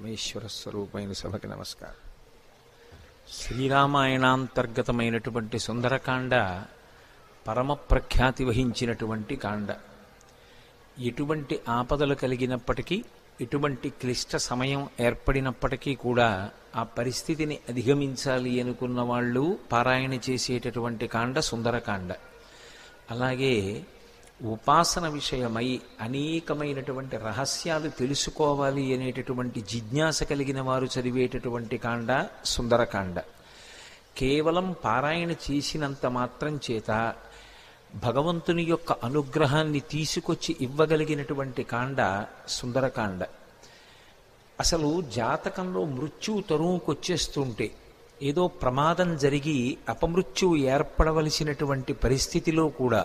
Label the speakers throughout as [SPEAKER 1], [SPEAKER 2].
[SPEAKER 1] పరమేశ్వర స్వరూపమైన సభకి నమస్కారం. శ్రీరామాయణాంతర్గతమైనటువంటి సుందరకాండ పరమ ప్రఖ్యాతి వహించినటువంటి కాండ. ఎటువంటి ఆపదలు కలిగినప్పటికీ, ఎటువంటి క్లిష్ట సమయం ఏర్పడినప్పటికీ కూడా ఆ పరిస్థితిని అధిగమించాలి అనుకున్న వాళ్ళు పారాయణ చేసేటటువంటి కాండ సుందరకాండ. అలాగే ఉపాసన విషయమై అనేకమైనటువంటి రహస్యాలు తెలుసుకోవాలి అనేటటువంటి జిజ్ఞాస కలిగిన వారు చదివేటటువంటి కాండ సుందరకాండ. కేవలం పారాయణ చేసినంత మాత్రం చేత భగవంతుని యొక్క అనుగ్రహాన్ని తీసుకొచ్చి ఇవ్వగలిగినటువంటి కాండ సుందరకాండ. అసలు జాతకంలో మృత్యువు తరువుకొచ్చేస్తుంటే, ఏదో ప్రమాదం జరిగి అపమృత్యువు ఏర్పడవలసినటువంటి పరిస్థితిలో కూడా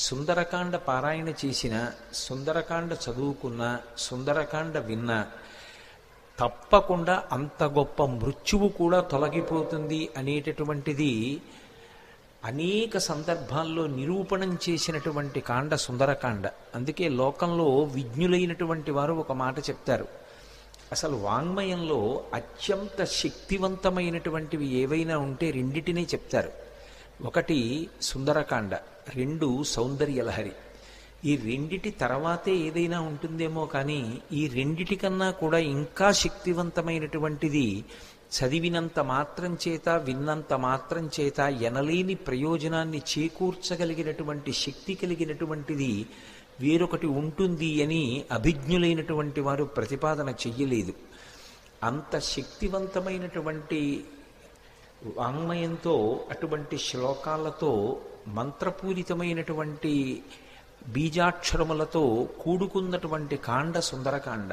[SPEAKER 1] సుందరకాండ పారాయణ చేసిన, సుందరకాండ చదువుకున్న, సుందరకాండ విన్న తప్పకుండా అంత గొప్ప మృత్యువు కూడా తొలగిపోతుంది అనేటటువంటిది అనేక సందర్భాల్లో నిరూపణం చేసినటువంటి కాండ సుందరకాండ. అందుకే లోకంలో విజ్ఞులైనటువంటి వారు ఒక మాట చెప్తారు. అసలు వాంగ్మయంలో అత్యంత శక్తివంతమైనటువంటివి ఏవైనా ఉంటే రెండిటినే చెప్తారు. ఒకటి సుందరకాండ, రెండు సౌందర్యలహరి. ఈ రెండిటి తర్వాతే ఏదైనా ఉంటుందేమో కానీ ఈ రెండిటికన్నా కూడా ఇంకా శక్తివంతమైనటువంటిది, చదివినంత మాత్రం చేత, విన్నంత మాత్రం చేత ఎనలేని ప్రయోజనాన్ని చేకూర్చగలిగినటువంటి శక్తి కలిగినటువంటిది వేరొకటి ఉంటుంది అని అభిజ్ఞులైనటువంటి వారు ప్రతిపాదన చెయ్యలేదు. అంత శక్తివంతమైనటువంటి వాంగ్మయంతో, అటువంటి శ్లోకాలతో, మంత్రపూరితమైనటువంటి బీజాక్షరములతో కూడుకున్నటువంటి కాండ సుందరకాండ.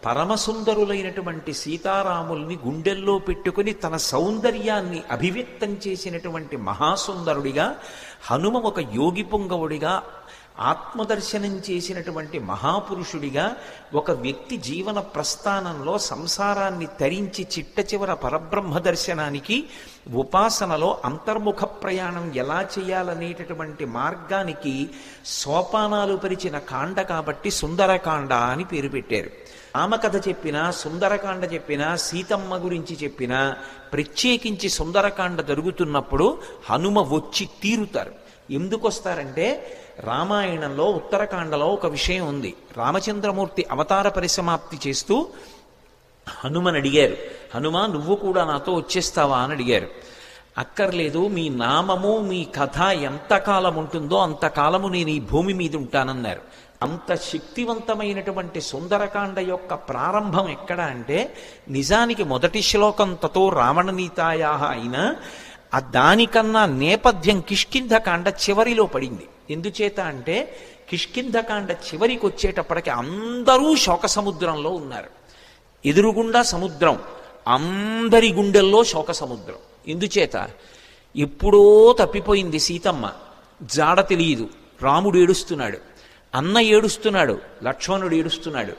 [SPEAKER 1] పరమసుందరులైనటువంటి సీతారాముల్ని గుండెల్లో పెట్టుకుని తన సౌందర్యాన్ని అభివ్యక్తం చేసినటువంటి మహాసుందరుడిగా, హనుమ ఒక యోగి పొంగవుడిగా, ఆత్మదర్శనం చేసినటువంటి మహాపురుషుడిగా, ఒక వ్యక్తి జీవన ప్రస్థానంలో సంసారాన్ని తరించి చిట్ట చివర పరబ్రహ్మ దర్శనానికి, ఉపాసనలో అంతర్ముఖ ప్రయాణం ఎలా చేయాలనేటటువంటి మార్గానికి సోపానాలు పరిచిన కాండ కాబట్టి సుందరకాండ అని పేరు పెట్టారు. రామకథ చెప్పినా, సుందరకాండ చెప్పినా, సీతమ్మ గురించి చెప్పినా, ప్రత్యేకించి సుందరకాండ జరుగుతున్నప్పుడు హనుమ వచ్చి తీరుతారు. ఎందుకు వస్తారంటే, రామాయణంలో ఉత్తరకాండలో ఒక విషయం ఉంది. రామచంద్రమూర్తి అవతార పరిసమాప్తి చేస్తూ హనుమని అడిగారు, హనుమా నువ్వు కూడా నాతో వచ్చేస్తావా అని అడిగారు. అక్కర్లేదు, మీ నామము మీ కథ ఎంతకాలం ఉంటుందో అంతకాలము నేను ఈ భూమి మీద ఉంటానన్నారు. అంత శక్తివంతమైనటువంటి సుందరకాండ యొక్క ప్రారంభం ఎక్కడ అంటే, నిజానికి మొదటి శ్లోకం తతో రావణనీతాయా అయినా దానికన్నా నేపథ్యం కిష్కింధకాండ చివరిలో పడింది. ఎందుచేత అంటే, కిష్కింధకాండ చివరికి వచ్చేటప్పటికి అందరూ శోక సముద్రంలో ఉన్నారు. ఎదురుగుండా సముద్రం, అందరి గుండెల్లో శోక సముద్రం. ఎందుచేత, ఎప్పుడో తప్పిపోయింది సీతమ్మ, జాడ తెలియదు. రాముడు ఏడుస్తున్నాడు, అన్న ఏడుస్తున్నాడు, లక్ష్మణుడు ఏడుస్తున్నాడు,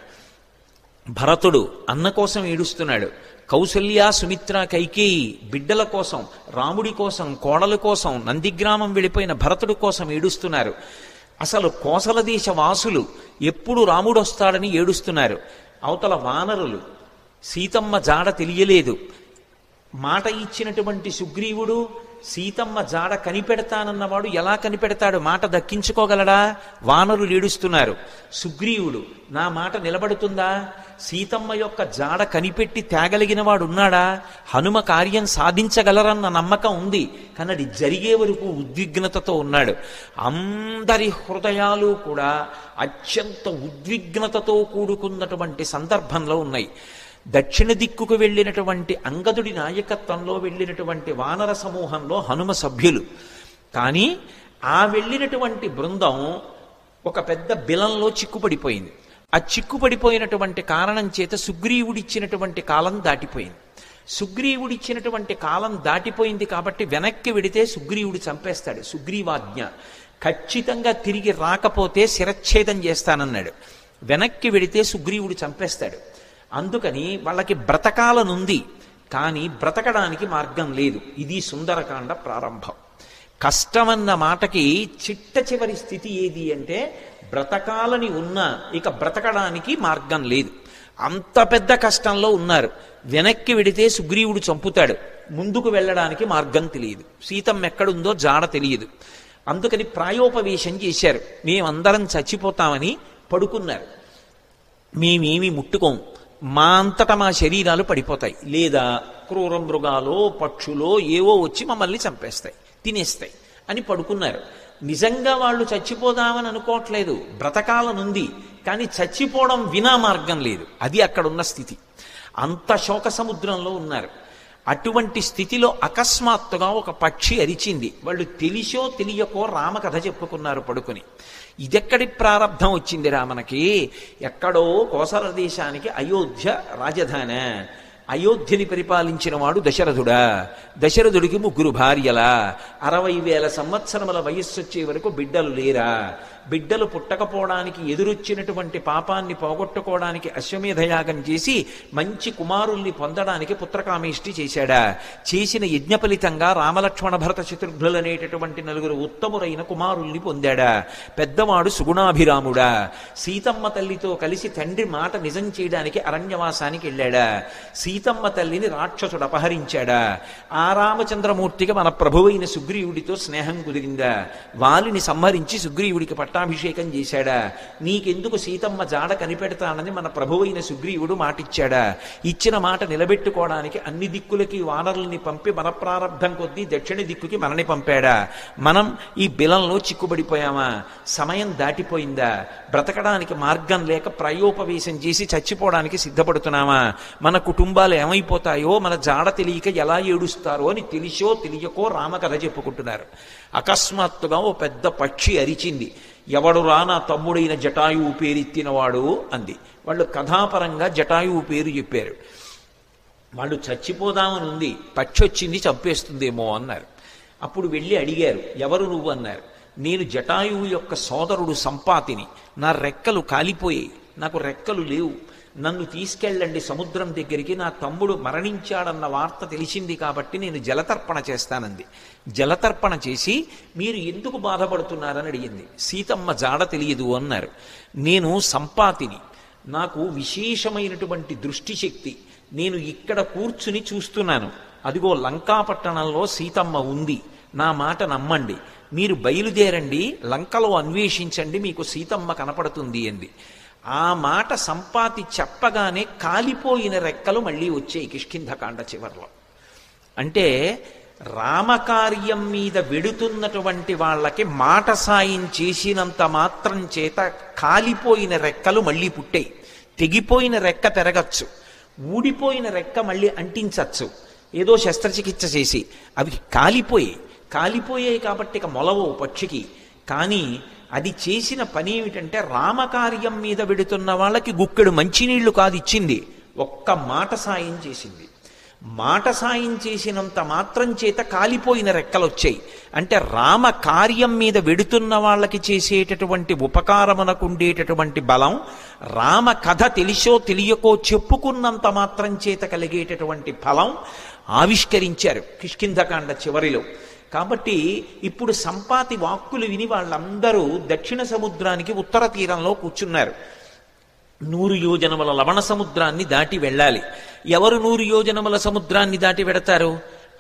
[SPEAKER 1] భరతుడు అన్న కోసం ఏడుస్తున్నాడు, కౌసల్య సుమిత్ర కైకేయి బిడ్డల కోసం, రాముడి కోసం, కోడల కోసం, నందిగ్రామం వెళ్ళిపోయిన భరతుడి కోసం ఏడుస్తున్నారు. అసలు కోసల దేశ వాసులు ఎప్పుడు రాముడు వస్తాడని ఏడుస్తున్నారు. అవతల వానరులు, సీతమ్మ జాడ తెలియలేదు. మాట ఇచ్చినటువంటి సుగ్రీవుడు సీతమ్మ జాడ కనిపెడతానన్నవాడు ఎలా కనిపెడతాడు? మాట దక్కించుకోగలడా? వానరులు ఏడుస్తున్నారు. సుగ్రీవుడు నా మాట నిలబడుతుందా? సీతమ్మ యొక్క జాడ కనిపెట్టి తేగలిగిన వాడు ఉన్నాడా? హనుమ కార్యం సాధించగలరన్న నమ్మకం ఉంది, కానీ అది జరిగే వరకు ఉద్విగ్నతతో ఉన్నాడు. అందరి హృదయాలు కూడా అత్యంత ఉద్విగ్నతతో కూడుకున్నటువంటి సందర్భంలో ఉన్నాయి. దక్షిణ దిక్కుకు వెళ్ళినటువంటి అంగదుడి నాయకత్వంలో వెళ్ళినటువంటి వానర సమూహంలో హనుమ సభ్యులు. కానీ ఆ వెళ్ళినటువంటి బృందం ఒక పెద్ద బిలంలో చిక్కుపడిపోయింది. ఆ చిక్కుపడిపోయినటువంటి కారణం చేత సుగ్రీవుడిచ్చినటువంటి కాలం దాటిపోయింది. సుగ్రీవుడిచ్చినటువంటి కాలం దాటిపోయింది కాబట్టి వెనక్కి వెడితే సుగ్రీవుడు చంపేస్తాడు. సుగ్రీవాజ్ఞ, ఖచ్చితంగా తిరిగి రాకపోతే శిరచ్ఛేదం చేస్తానన్నాడు. వెనక్కి వెడితే సుగ్రీవుడు చంపేస్తాడు. అందుకని వాళ్ళకి బ్రతకాలనుంది, కానీ బ్రతకడానికి మార్గం లేదు. ఇది సుందరకాండ ప్రారంభం. కష్టమన్న మాటకి చిట్ట చివరి స్థితి ఏది అంటే, బ్రతకాలని ఉన్నా ఇక బ్రతకడానికి మార్గం లేదు. అంత పెద్ద కష్టంలో ఉన్నారు. వెనక్కి వెడితే సుగ్రీవుడు చంపుతాడు, ముందుకు వెళ్ళడానికి మార్గం తెలియదు, సీతమ్మ ఎక్కడుందో జాడ తెలియదు. అందుకని ప్రాయోపవేశం చేశారు. మేమందరం చచ్చిపోతామని పడుకున్నారు. మేమేమి ముట్టుకోం, మా అంతటా మా శరీరాలు పడిపోతాయి, లేదా క్రూర మృగాలో పక్షులో ఏవో వచ్చి మమ్మల్ని చంపేస్తాయి, తినేస్తాయి అని పడుకున్నారు. నిజంగా వాళ్ళు చచ్చిపోదామని అనుకోవట్లేదు, బ్రతకాలనుంది, కానీ చచ్చిపోవడం వినా మార్గం లేదు. అది అక్కడున్న స్థితి. అంత శోక సముద్రంలో ఉన్నారు. అటువంటి స్థితిలో అకస్మాత్తుగా ఒక పక్షి అరిచింది. వాళ్ళు తెలిసో తెలియకో రామకథ చెప్పుకున్నారు పడుకుని. ఇదెక్కడి ప్రారంధం వచ్చింది రామనకి? ఎక్కడో కోసల దేశానికి అయోధ్య రాజధాని. అయోధ్యని పరిపాలించిన వాడు దశరథుడా. దశరథుడికి 3 భార్యలా, 60,000 సంవత్సరముల వయస్సు వచ్చే వరకు బిడ్డలు లేరా? బిడ్డలు పుట్టకపోవడానికి ఎదురొచ్చినటువంటి పాపాన్ని పోగొట్టుకోవడానికి అశ్వమేధయాగం చేసి మంచి కుమారుల్ని పొందడానికి పుత్రకామేష్టి చేశాడా? చేసిన యజ్ఞ ఫలితంగా రామలక్ష్మణ భరత శత్రుఘ్నులనేటటువంటి 4 ఉత్తమురైన కుమారుల్ని పొందాడా? పెద్దవాడు సుగుణాభిరాముడా. సీతమ్మ తల్లితో కలిసి తండ్రి మాట నిజం చేయడానికి అరణ్యవాసానికి వెళ్ళాడా? సీతమ్మ తల్లిని రాక్షసుడు అపహరించాడా? ఆ రామచంద్రమూర్తికి మన ప్రభువైన సుగ్రీవుడితో స్నేహం కుదిరిందా? వాలిని సంహరించి సుగ్రీవుడికి పట్టాభిషేకం చేశాడా? నీకెందుకు సీతమ్మ జాడ కనిపెడతానని మన ప్రభువైన సుగ్రీవుడు మాటిచ్చాడా? ఇచ్చిన మాట నిలబెట్టుకోవడానికి అన్ని దిక్కులకి వానరుల్ని పంపి మన ప్రారంధం కొద్దీ దక్షిణ దిక్కుకి మనని పంపాడా? మనం ఈ బిలంలో చిక్కుబడిపోయామా? సమయం దాటిపోయిందా? బ్రతకడానికి మార్గం లేక ప్రాయోపవేశం చేసి చచ్చిపోవడానికి సిద్ధపడుతున్నామా? మన కుటుంబాలు ఏమైపోతాయో, మన జాడ తెలియక ఎలా ఏడుస్తారో అని తెలిసో తెలియకో రామకథ చెప్పుకుంటున్నారు. అకస్మాత్తుగా ఓ పెద్ద పక్షి అరిచింది. ఎవడురా నా తమ్ముడైన జటాయువు పేరెత్తినవాడు అంది. వాళ్ళు కథాపరంగా జటాయువు పేరు చెప్పారు. వాళ్ళు చచ్చిపోదామని ఉంది, పక్షి వచ్చింది చంపేస్తుందేమో అన్నారు. అప్పుడు వెళ్ళి అడిగారు, ఎవరు నువ్వు అన్నారు. నేను జటాయువు యొక్క సోదరుడు సంపాతిని, నా రెక్కలు కాలిపోయాయి, నాకు రెక్కలు లేవు, నన్ను తీసుకెళ్ళండి సముద్రం దగ్గరికి, నా తమ్ముడు మరణించాడన్న వార్త తెలిసింది కాబట్టి నేను జలతర్పణ చేస్తానంది. జలతర్పణ చేసి మీరు ఎందుకు బాధపడుతున్నారని అడిగింది. సీతమ్మ జాడ తెలియదు అన్నారు. నేను సంపాతిని, నాకు విశేషమైనటువంటి దృష్టి శక్తి, నేను ఇక్కడ కూర్చుని చూస్తున్నాను, అదిగో లంకాపట్టణంలో సీతమ్మ ఉంది, నా మాట నమ్మండి, మీరు బయలుదేరండి, లంకలో అన్వేషించండి, మీకు సీతమ్మ కనపడుతుంది అంది. ఆ మాట సంపాతి చెప్పగానే కాలిపోయిన రెక్కలు మళ్ళీ వచ్చాయి కిష్కింధకాండ చివర్లో. అంటే రామకార్యం మీద వెడుతున్నటువంటి వాళ్ళకి మాట సాయం చేసినంత మాత్రం చేత కాలిపోయిన రెక్కలు మళ్ళీ పుట్టాయి. తెగిపోయిన రెక్క పెరగచ్చు, ఊడిపోయిన రెక్క మళ్ళీ అంటించచ్చు, ఏదో శస్త్రచికిత్స చేసి. అవి కాలిపోయాయి కాబట్టి ఇక మొలవు పక్షికి. కానీ అది చేసిన పని ఏమిటంటే రామకార్యం మీద వెడుతున్న వాళ్ళకి గుక్కెడు మంచినీళ్లు కాదు ఇచ్చింది, ఒక్క మాట సాయం చేసింది. మాట సాయం చేసినంత మాత్రం చేత కాలిపోయిన రెక్కలు వచ్చాయి. అంటే రామ కార్యం మీద వెడుతున్న వాళ్ళకి చేసేటటువంటి ఉపకారమునకు ఉండేటటువంటి బలం, రామ కథ తెలిసో తెలియకో చెప్పుకున్నంత మాత్రం చేత కలిగేటటువంటి ఫలం ఆవిష్కరించారు కిష్కింధకాండ చివరిలో. కాబట్టి ఇప్పుడు సంపాతి వాక్కులు విని వాళ్ళందరూ దక్షిణ సముద్రానికి ఉత్తర తీరంలో కూర్చున్నారు. 100 యోజనముల లవణ సముద్రాన్ని దాటి వెళ్ళాలి. ఎవరు 100 యోజనముల సముద్రాన్ని దాటి వెడతారు?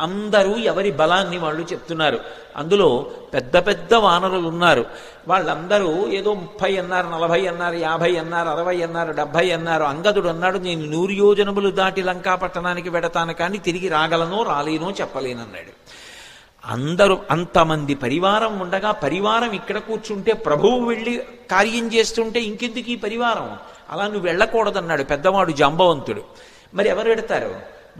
[SPEAKER 1] అందరూ ఎవరి బలాన్ని వాళ్ళు చెప్తున్నారు. అందులో పెద్ద పెద్ద వానరులు ఉన్నారు. వాళ్ళందరూ ఏదో 30 అన్నారు, 40 అన్నారు, 50 అన్నారు, 60 అన్నారు, 70 అన్నారు. అంగదుడు అన్నాడు, నేను 100 యోజనములు దాటి లంకాపట్టణానికి వెడతాను, కానీ తిరిగి రాగలనో రాలేనో చెప్పలేనన్నాడు. అందరూ అంతమంది పరివారం ఉండగా, పరివారం ఇక్కడ కూర్చుంటే ప్రభువు వెళ్ళి కార్యం చేస్తుంటే ఇంకెందుకు ఈ పరివారం, అలా నువ్వు వెళ్ళకూడదన్నాడు పెద్దవాడు జాంబవంతుడు. మరి ఎవరు పెడతారు?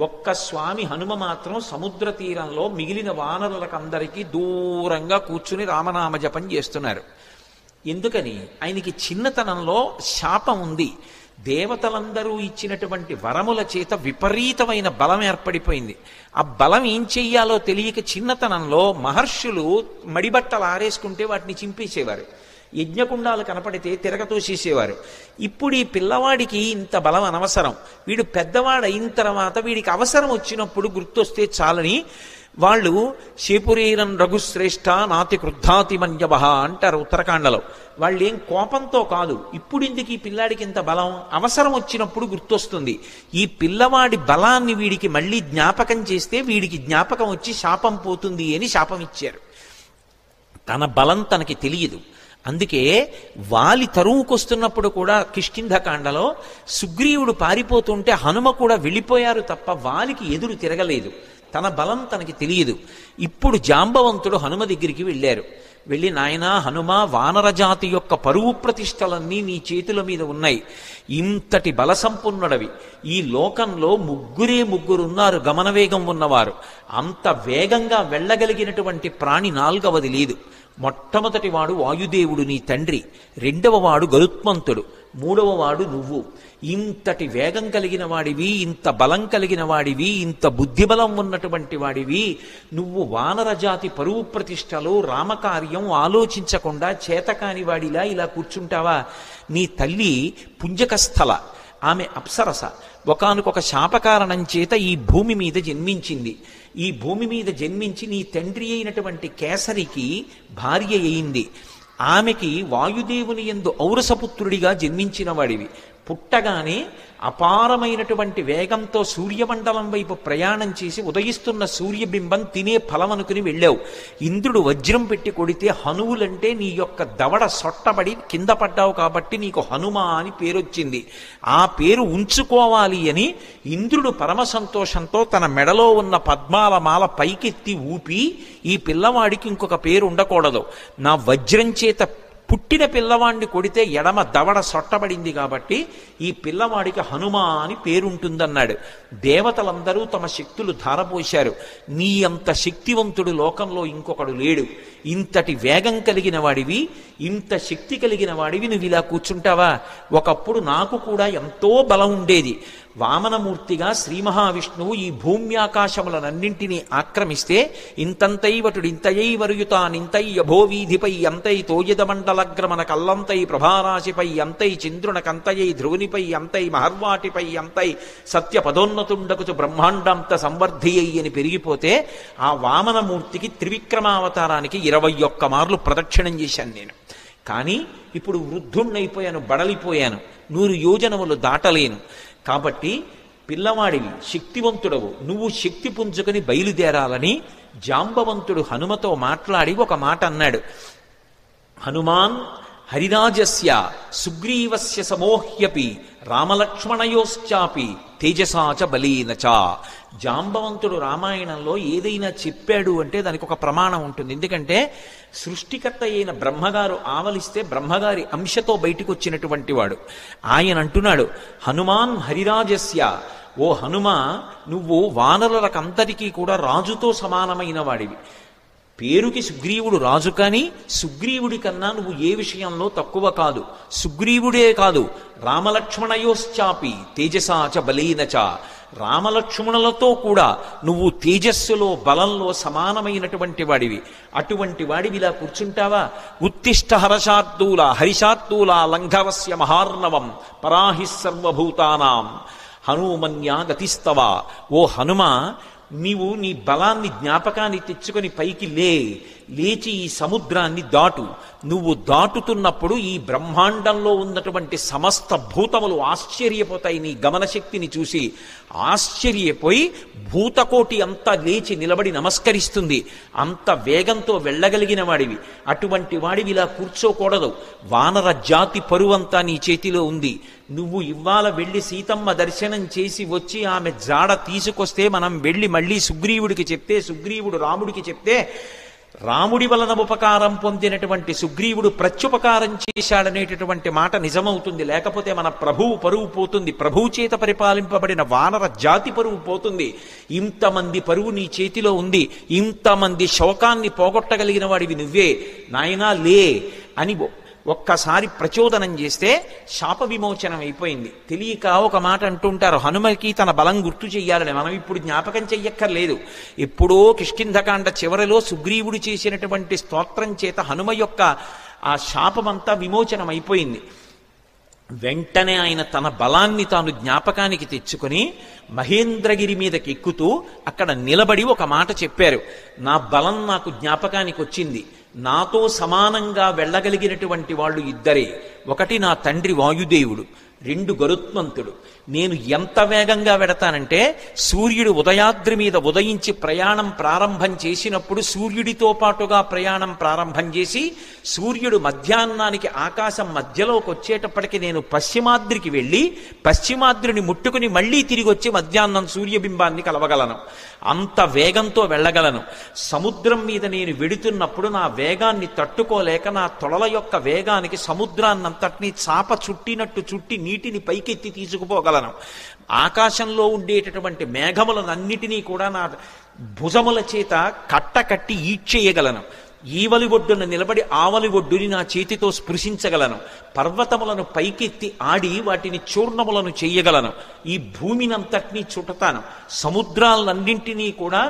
[SPEAKER 1] ఒక్క స్వామి హనుమ మాత్రం సముద్ర తీరంలో మిగిలిన వానరులకందరికీ దూరంగా కూర్చుని రామనామ జపం చేస్తున్నారు. ఎందుకని? ఆయనకి చిన్నతనంలో శాపం ఉంది. దేవతలందరూ ఇచ్చినటువంటి వరముల చేత విపరీతమైన బలం ఏర్పడిపోయింది. ఆ బలం ఏం చెయ్యాలో తెలియక చిన్నతనంలో మహర్షులు మడిబట్టలు ఆరేసుకుంటే వాటిని చింపేసేవారు. యజ్ఞకుండాలు కనపడితే తిరగతోసేసేవారు. ఇప్పుడు ఈ పిల్లవాడికి ఇంత బలం అనవసరం, వీడు పెద్దవాడు అయిన తర్వాత వీడికి అవసరం వచ్చినప్పుడు గుర్తొస్తే చాలని వాళ్ళు శేపురీరం రఘుశ్రేష్ఠ నాతి క్రుద్ధాతి మన్యవ అంటారు ఉత్తరాఖండలో. వాళ్ళు ఏం కోపంతో కాదు, ఇప్పుడు ఇందుకు ఈ పిల్లాడికి ఇంత బలం, అవసరం వచ్చినప్పుడు గుర్తొస్తుంది. ఈ పిల్లవాడి బలాన్ని వీడికి మళ్ళీ జ్ఞాపకం చేస్తే వీడికి జ్ఞాపకం వచ్చి శాపం పోతుంది అని శాపం ఇచ్చారు. తన బలం తనకి తెలియదు. అందుకే వాలి తరువుకొస్తున్నప్పుడు కూడా కిష్కింధకాండలో సుగ్రీవుడు పారిపోతుంటే హనుమ కూడా వెళ్ళిపోయారు తప్ప వాలికి ఎదురు తిరగలేదు. తన బలం తనకి తెలియదు. ఇప్పుడు జాంబవంతుడు హనుమ దగ్గరికి వెళ్ళారు. వెళ్ళి, నాయనా హనుమ, వానరజాతి యొక్క పరువు ప్రతిష్టలన్నీ నీ చేతుల మీద ఉన్నాయి, ఇంతటి బలసంపన్నుడవి, ఈ లోకంలో ముగ్గురున్నారు గమనవేగం ఉన్నవారు, అంత వేగంగా వెళ్ళగలిగినటువంటి ప్రాణి నాల్గవది లేదు. మొట్టమొదటి వాడు వాయుదేవుడు నీ తండ్రి, రెండవ వాడు గరుత్మంతుడు, మూడవ వాడు నువ్వు. ఇంతటి వేగం కలిగిన వాడివి, ఇంత బలం కలిగిన వాడివి, ఇంత బుద్ధిబలం ఉన్నటువంటి వాడివి, నువ్వు వానరజాతి పరువు ప్రతిష్టలో రామకార్యం ఆలోచించకుండా చేతకాని వాడిలా ఇలా కూర్చుంటావా? నీ తల్లి పుంజకస్థల, ఆమె అప్సరస, ఒకానొక శాపకారణం చేత ఈ భూమి మీద జన్మించింది. ఈ భూమి మీద జన్మించి నీ తండ్రి అయినటువంటి కేసరికి భార్య అయింది. ఆమెకి వాయుదేవుని యందు ఔరసపుత్రుడిగా జన్మించిన వాడివి. పుట్టగానే అపారమైనటువంటి వేగంతో సూర్యమండలం వైపు ప్రయాణం చేసి ఉదయిస్తున్న సూర్యబింబం తినే ఫలం అనుకుని వెళ్ళావు. ఇంద్రుడు వజ్రం పెట్టి కొడితే హనువులంటే నీ యొక్క దవడ సొట్టబడి కింద పడ్డావు కాబట్టి నీకు హనుమ అని పేరొచ్చింది. ఆ పేరు ఉంచుకోవాలి అని ఇంద్రుడు పరమ సంతోషంతో తన మెడలో ఉన్న పద్మాల మాల పైకెత్తి ఊపి, ఈ పిల్లవాడికి ఇంకొక పేరు ఉండకూడదు, నా వజ్రం చేత పుట్టిన పిల్లవాడిని కొడితే ఎడమ దవడ సొట్టబడింది కాబట్టి ఈ పిల్లవాడికి హనుమ అని పేరుంటుందన్నాడు. దేవతలందరూ తమ శక్తులు ధారపోశారు. నీ అంత శక్తివంతుడు లోకంలో ఇంకొకడు లేడు. ఇంతటి వేగం కలిగిన వాడివి, ఇంత శక్తి కలిగిన వాడివి, నువ్వు ఇలా కూర్చుంటావా? ఒకప్పుడు నాకు కూడా ఎంతో బలం ఉండేది. వామనమూర్తిగా శ్రీ మహావిష్ణువు ఈ భూమ్యాకాశములనన్నింటినీ ఆక్రమిస్తే ఇంతంతైవటుడు ఇంతయై వరుయుతానింతై అభోవీధిపై అంతై తోయదమండలగ్రమణ కల్లంతై ప్రభారాశిపై అంతై చంద్రునకంతయై ధ్రువునిపై అంతై మహర్వాటిపై అంతై సత్య పదోన్నతుండకుచు బ్రహ్మాండంత సంవర్ధియ్యి అని పెరిగిపోతే ఆ వామనమూర్తికి త్రివిక్రమావతారానికి 21 మార్లు ప్రదక్షిణం చేశాను నేను. కానీ ఇప్పుడు వృద్ధుణ్ణైపోయాను, బడలిపోయాను, 100 యోజనములు దాటలేను. కాబట్టి పిల్లవాడివి, శక్తివంతుడవు, నువ్వు శక్తి పుంజుకొని బయలుదేరాలని జాంబవంతుడు హనుమతో మాట్లాడి ఒక మాట అన్నాడు. హనుమాన్ హరిరాజస్య సుగ్రీవస్య సమోహ్యపి రామలక్ష్మణయోశ్చాపి తేజసాచ బలీనచ. జాంబవంతుడు రామాయణంలో ఏదైనా చెప్పాడు అంటే దానికి ఒక ప్రమాణం ఉంటుంది. ఎందుకంటే సృష్టికర్త అయిన బ్రహ్మగారు ఆవలిస్తే బ్రహ్మగారి అంశతో బయటికి వచ్చినటువంటి వాడు. ఆయన అంటున్నాడు, హనుమాన్ హరిరాజస్య, ఓ హనుమ, నువ్వు వానరులకంతటికీ కూడా రాజుతో సమానమైన వాడివి. పేరుకి సుగ్రీవుడు రాజు, కానీ సుగ్రీవుడి కన్నా నువ్వు ఏ విషయంలో తక్కువ కాదు. సుగ్రీవుడే కాదు, రామలక్ష్మణయోశ్చాపి తేజసాచ బలీనచ, రామలక్ష్మణులతో కూడా నువ్వు తేజస్సులో బలంలో సమానమైనటువంటి వాడివి. అటువంటి వాడివి ఇలా కూర్చుంటావా? ఉత్తిష్ట హర్షార్దూల హరిషార్దూల లంఘవస్య మహార్ణవం పరాహి సర్వభూతానాం హనుమన్యా గతిస్తవ. ఓ హనుమ, నీవు నీ బలాన్ని జ్ఞాపకాన్ని తెచ్చుకొని పైకి లేచి ఈ సముద్రాన్ని దాటు. నువ్వు దాటుతున్నప్పుడు ఈ బ్రహ్మాండంలో ఉన్నటువంటి సమస్త భూతములు ఆశ్చర్యపోతాయి నీ గమనశక్తిని చూసి. ఆశ్చర్యపోయి భూతకోటి అంతా లేచి నిలబడి నమస్కరిస్తుంది. అంత వేగంతో వెళ్ళగలిగిన వాడివి. అటువంటి వాడివి ఇలా కూర్చోకూడదు. వానర జాతి పరువంతా నీ చేతిలో ఉంది. నువ్వు ఇవాళ వెళ్ళి సీతమ్మ దర్శనం చేసి వచ్చి ఆమె జాడ తీసుకొస్తే మనం వెళ్ళి మళ్ళీ సుగ్రీవుడికి చెప్తే, సుగ్రీవుడు రాముడికి చెప్తే, రాముడి వలన ఉపకారం పొందినటువంటి సుగ్రీవుడు ప్రత్యుపకారం చేశాడనేటటువంటి మాట నిజమవుతుంది. లేకపోతే మన ప్రభువు పరువు పోతుంది. ప్రభువు చేత పరిపాలింపబడిన వానర జాతి పరువు పోతుంది. ఇంతమంది పరువు నీ చేతిలో ఉంది. ఇంతమంది శోకాన్ని పోగొట్టగలిగిన వాడివి నువ్వే. నాయనా లే అని ఒక్కసారి ప్రచోదనం చేస్తే శాప విమోచనం అయిపోయింది. తెలియక ఒక మాట అంటుంటారు, హనుమకి తన బలం గుర్తు చెయ్యాలని. మనం ఇప్పుడు జ్ఞాపకం చెయ్యక్కర్లేదు. ఎప్పుడో కిష్కింధకాండ చివరిలో సుగ్రీవుడు చేసినటువంటి స్తోత్రం చేత హనుమ యొక్క ఆ శాపమంతా విమోచనం అయిపోయింది. వెంటనే ఆయన తన బలాన్ని తాను జ్ఞాపకానికి తెచ్చుకొని మహేంద్రగిరి మీదకి ఎక్కుతూ అక్కడ నిలబడి ఒక మాట చెప్పారు. నా బలం నాకు జ్ఞాపకానికి వచ్చింది. నాతో సమానంగా వెళ్ళగలిగినటువంటి వాళ్ళు ఇద్దరే. ఒకటి నా తండ్రి వాయుదేవుడు, రెండు గరుత్మంతుడు. నేను ఎంత వేగంగా వెడతానంటే సూర్యుడు ఉదయాద్రి మీద ఉదయించి ప్రయాణం ప్రారంభం చేసినప్పుడు సూర్యుడితో పాటుగా ప్రయాణం ప్రారంభం చేసి సూర్యుడు మధ్యాహ్నానికి ఆకాశం మధ్యలోకి వచ్చేటప్పటికి నేను పశ్చిమాద్రికి వెళ్ళి పశ్చిమాద్రిని ముట్టుకుని మళ్ళీ తిరిగి వచ్చి మధ్యాహ్నం సూర్యబింబాన్ని కలవగలను. అంత వేగంతో వెళ్ళగలను. సముద్రం మీద నేను వెడుతున్నప్పుడు నా వేగాన్ని తట్టుకోలేక నా తొడల యొక్క వేగానికి సముద్రాన్నంతటినీ చాప చుట్టినట్టు చుట్టి నీటిని పైకెత్తి తీసుకుపోగలను. ఆకాశంలో ఉండేటటువంటి మేఘములనన్నిటినీ కూడా నా భుజముల చేత కట్టకట్టి ఈడ్చేయగలను. ఈవలి ఒడ్డున నిలబడి ఆవలి ఒడ్డుని నా చేతితో స్పృశించగలను. పర్వతములను పైకెత్తి ఆడి వాటిని చూర్ణములను చెయ్యగలను. ఈ భూమినంతటినీ చుట్టతాను. సముద్రాలన్నింటినీ కూడా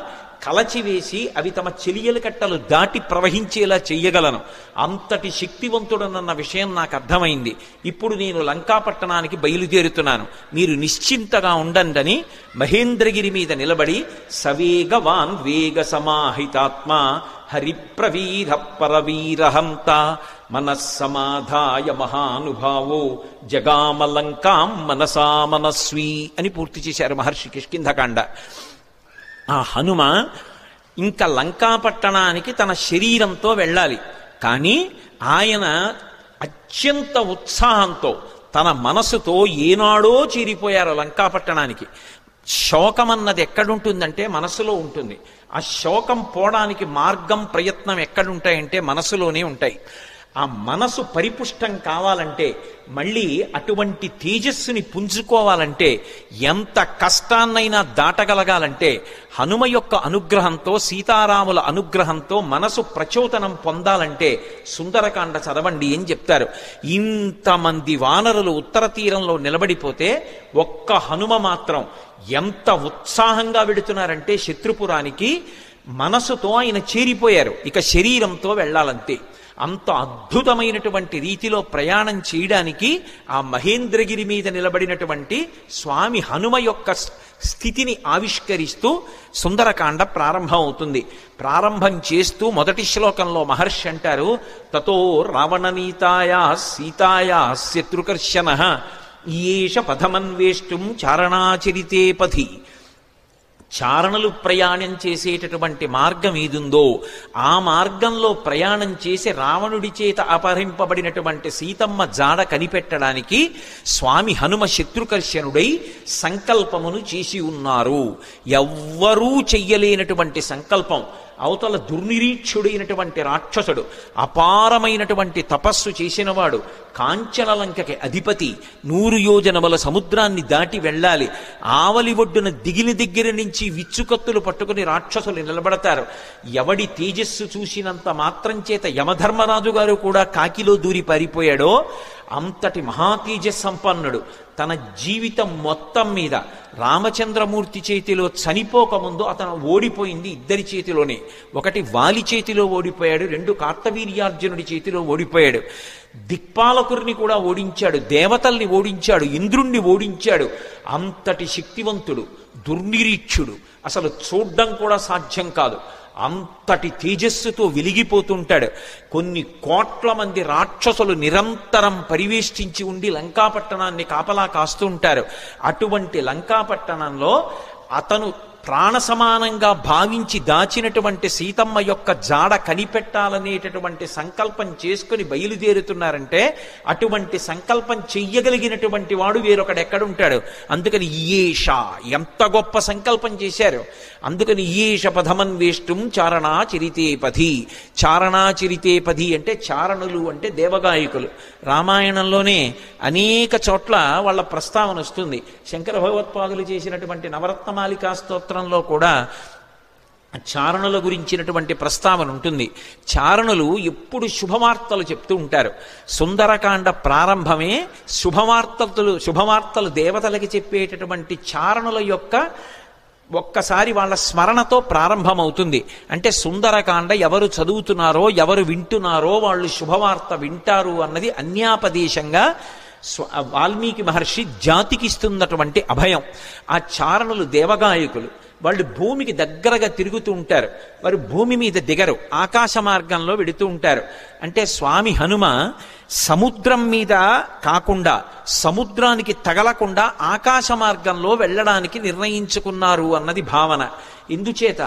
[SPEAKER 1] కలచివేసి అవి తమ చెలియల కట్టలు దాటి ప్రవహించేలా చెయ్యగలను. అంతటి శక్తివంతుడనన్న విషయం నాకు అర్థమైంది. ఇప్పుడు నేను లంకాపట్టణానికి బయలుదేరుతున్నాను, మీరు నిశ్చింతగా ఉండండి మహేంద్రగిరి మీద నిలబడి సవేగవాన్ వేగ సమాహితాత్మ హరిప్రవీర పరవీరహంత మనస్సమాధాయ మహానుభావో జగామలంకాం మనసా మనస్వీ అని పూర్తి చేశారు మహర్షి కిష్కింధకాండ. ఆ హనుమ ఇంకా లంకాపట్టణానికి తన శరీరంతో వెళ్ళాలి. కానీ ఆయన అత్యంత ఉత్సాహంతో తన మనసుతో ఏనాడో చేరిపోయారు లంకాపట్టణానికి. శోకం అన్నది ఎక్కడుంటుందంటే మనసులో ఉంటుంది. ఆ శోకం పోవడానికి మార్గం ప్రయత్నం ఎక్కడుంటాయంటే మనసులోనే ఉంటాయి. ఆ మనసు పరిపుష్టం కావాలంటే, మళ్ళీ అటువంటి తేజస్సుని పుంజుకోవాలంటే, ఎంత కష్టాన్నైనా దాటగలగాలంటే హనుమ యొక్క అనుగ్రహంతో సీతారాముల అనుగ్రహంతో మనసు ప్రచోదనం పొందాలంటే సుందరకాండ చదవండి అని చెప్తారు. ఇంతమంది వానరులు ఉత్తర తీరంలో నిలబడిపోతే ఒక్క హనుమ మాత్రం ఎంత ఉత్సాహంగా వెడుతున్నారంటే శత్రుపురానికి మనసుతో ఆయన చేరిపోయారు. ఇక శరీరంతో వెళ్ళాలంతే. అంత అద్భుతమైనటువంటి రీతిలో ప్రయాణం చేయడానికి ఆ మహేంద్రగిరి మీద నిలబడినటువంటి స్వామి హనుమ యొక్క స్థితిని ఆవిష్కరిస్తూ సుందరకాండ ప్రారంభం అవుతుంది. ప్రారంభం చేస్తూ మొదటి శ్లోకంలో మహర్షి అంటారు, తతో రావణనీతాయా సీతాయా శత్రుకర్షణ ఈయేష పథమన్వేష్టం చారణాచరితే పథి. చారణలు ప్రయాణం చేసేటటువంటి మార్గం ఏదుందో ఆ మార్గంలో ప్రయాణం చేసి రావణుడి చేత అపహరింపబడినటువంటి సీతమ్మ జాడ కనిపెట్టడానికి స్వామి హనుమ శత్రుకర్షణుడై సంకల్పమును చేసి ఉన్నారు. ఎవ్వరూ చెయ్యలేనటువంటి సంకల్పం. అవతల దుర్నిరీక్షుడైనటువంటి రాక్షసుడు, అపారమైనటువంటి తపస్సు చేసినవాడు, కాంచనలంకకి అధిపతి, 100 యోజనముల సముద్రాన్ని దాటి వెళ్ళాలి. ఆవలి ఒడ్డున దిగిన దగ్గర నుంచి విచ్చుకత్తులు పట్టుకుని రాక్షసులు నిలబడతారు. ఎవడి తేజస్సు చూసినంత మాత్రం చేత యమధర్మరాజు గారు కూడా కాకిలో దూరి పారిపోయాడో అంతటి మహాతేజస్సంపన్నుడు. తన జీవితం మొత్తం మీద రామచంద్రమూర్తి చేతిలో చనిపోకముందు అతను ఓడిపోయింది ఇద్దరి చేతిలోనే. ఒకటి వాలి చేతిలో ఓడిపోయాడు, 2 కార్తవీర్యార్జునుడి చేతిలో ఓడిపోయాడు. దిక్పాలకుడిని కూడా ఓడించాడు, దేవతల్ని ఓడించాడు, ఇంద్రుణ్ణి ఓడించాడు. అంతటి శక్తివంతుడు, దుర్నిరీక్షుడు, అసలు చూడ్డం కూడా సాధ్యం కాదు. అంతటి తేజస్సుతో వెలిగిపోతుంటాడు. కొన్ని కోట్ల మంది రాక్షసులు నిరంతరం పరివేష్టించి ఉండి లంకాపట్టణాన్ని కాపలా కాస్తూ ఉంటారు. అటువంటి లంకాపట్టణంలో అతను ప్రాణ సమానంగా భావించి దాచినటువంటి సీతమ్మ యొక్క జాడ కనిపెట్టాలనేటటువంటి సంకల్పం చేసుకుని బయలుదేరుతున్నారంటే అటువంటి సంకల్పం చెయ్యగలిగినటువంటి వాడు వేరొకడెక్కడుంటాడు. అందుకని ఈయేష, ఎంత గొప్ప సంకల్పం చేశారు. అందుకని ఈయేష పథమన్వేష్టం చారణాచరితే పథి. చారణాచరితే పథి అంటే చారణులు అంటే దేవగాయకులు. రామాయణంలోనే అనేక చోట్ల వాళ్ళ ప్రస్తావన వస్తుంది. శంకర భగవత్పాదులు చేసినటువంటి నవరత్నమాలికా స్తోత్రంలో కూడా చారణుల గురించినటువంటి ప్రస్తావన ఉంటుంది. చారణులు ఎప్పుడు శుభవార్తలు చెప్తూ ఉంటారు. సుందరకాండ ప్రారంభమే శుభవార్తలు దేవతలకి చెప్పేటటువంటి చారణుల యొక్క ఒక్కసారి వాళ్ళ స్మరణతో ప్రారంభమవుతుంది. అంటే సుందరకాండ ఎవరు చదువుతున్నారో ఎవరు వింటున్నారో వాళ్ళు శుభవార్త వింటారు అన్నది అన్యాపదేశంగా వాల్మీకి మహర్షి జాతికిస్తున్నటువంటి అభయం. ఆ చారణులు దేవగాయకులు, వాళ్ళు భూమికి దగ్గరగా తిరుగుతూ ఉంటారు. వారు భూమి మీద దిగరు, ఆకాశ మార్గంలో వెడుతూ ఉంటారు. అంటే స్వామి హనుమ సముద్రం మీద కాకుండా, సముద్రానికి తగలకుండా ఆకాశ మార్గంలో వెళ్ళడానికి నిర్ణయించుకున్నారు అన్నది భావన. ఇందుచేత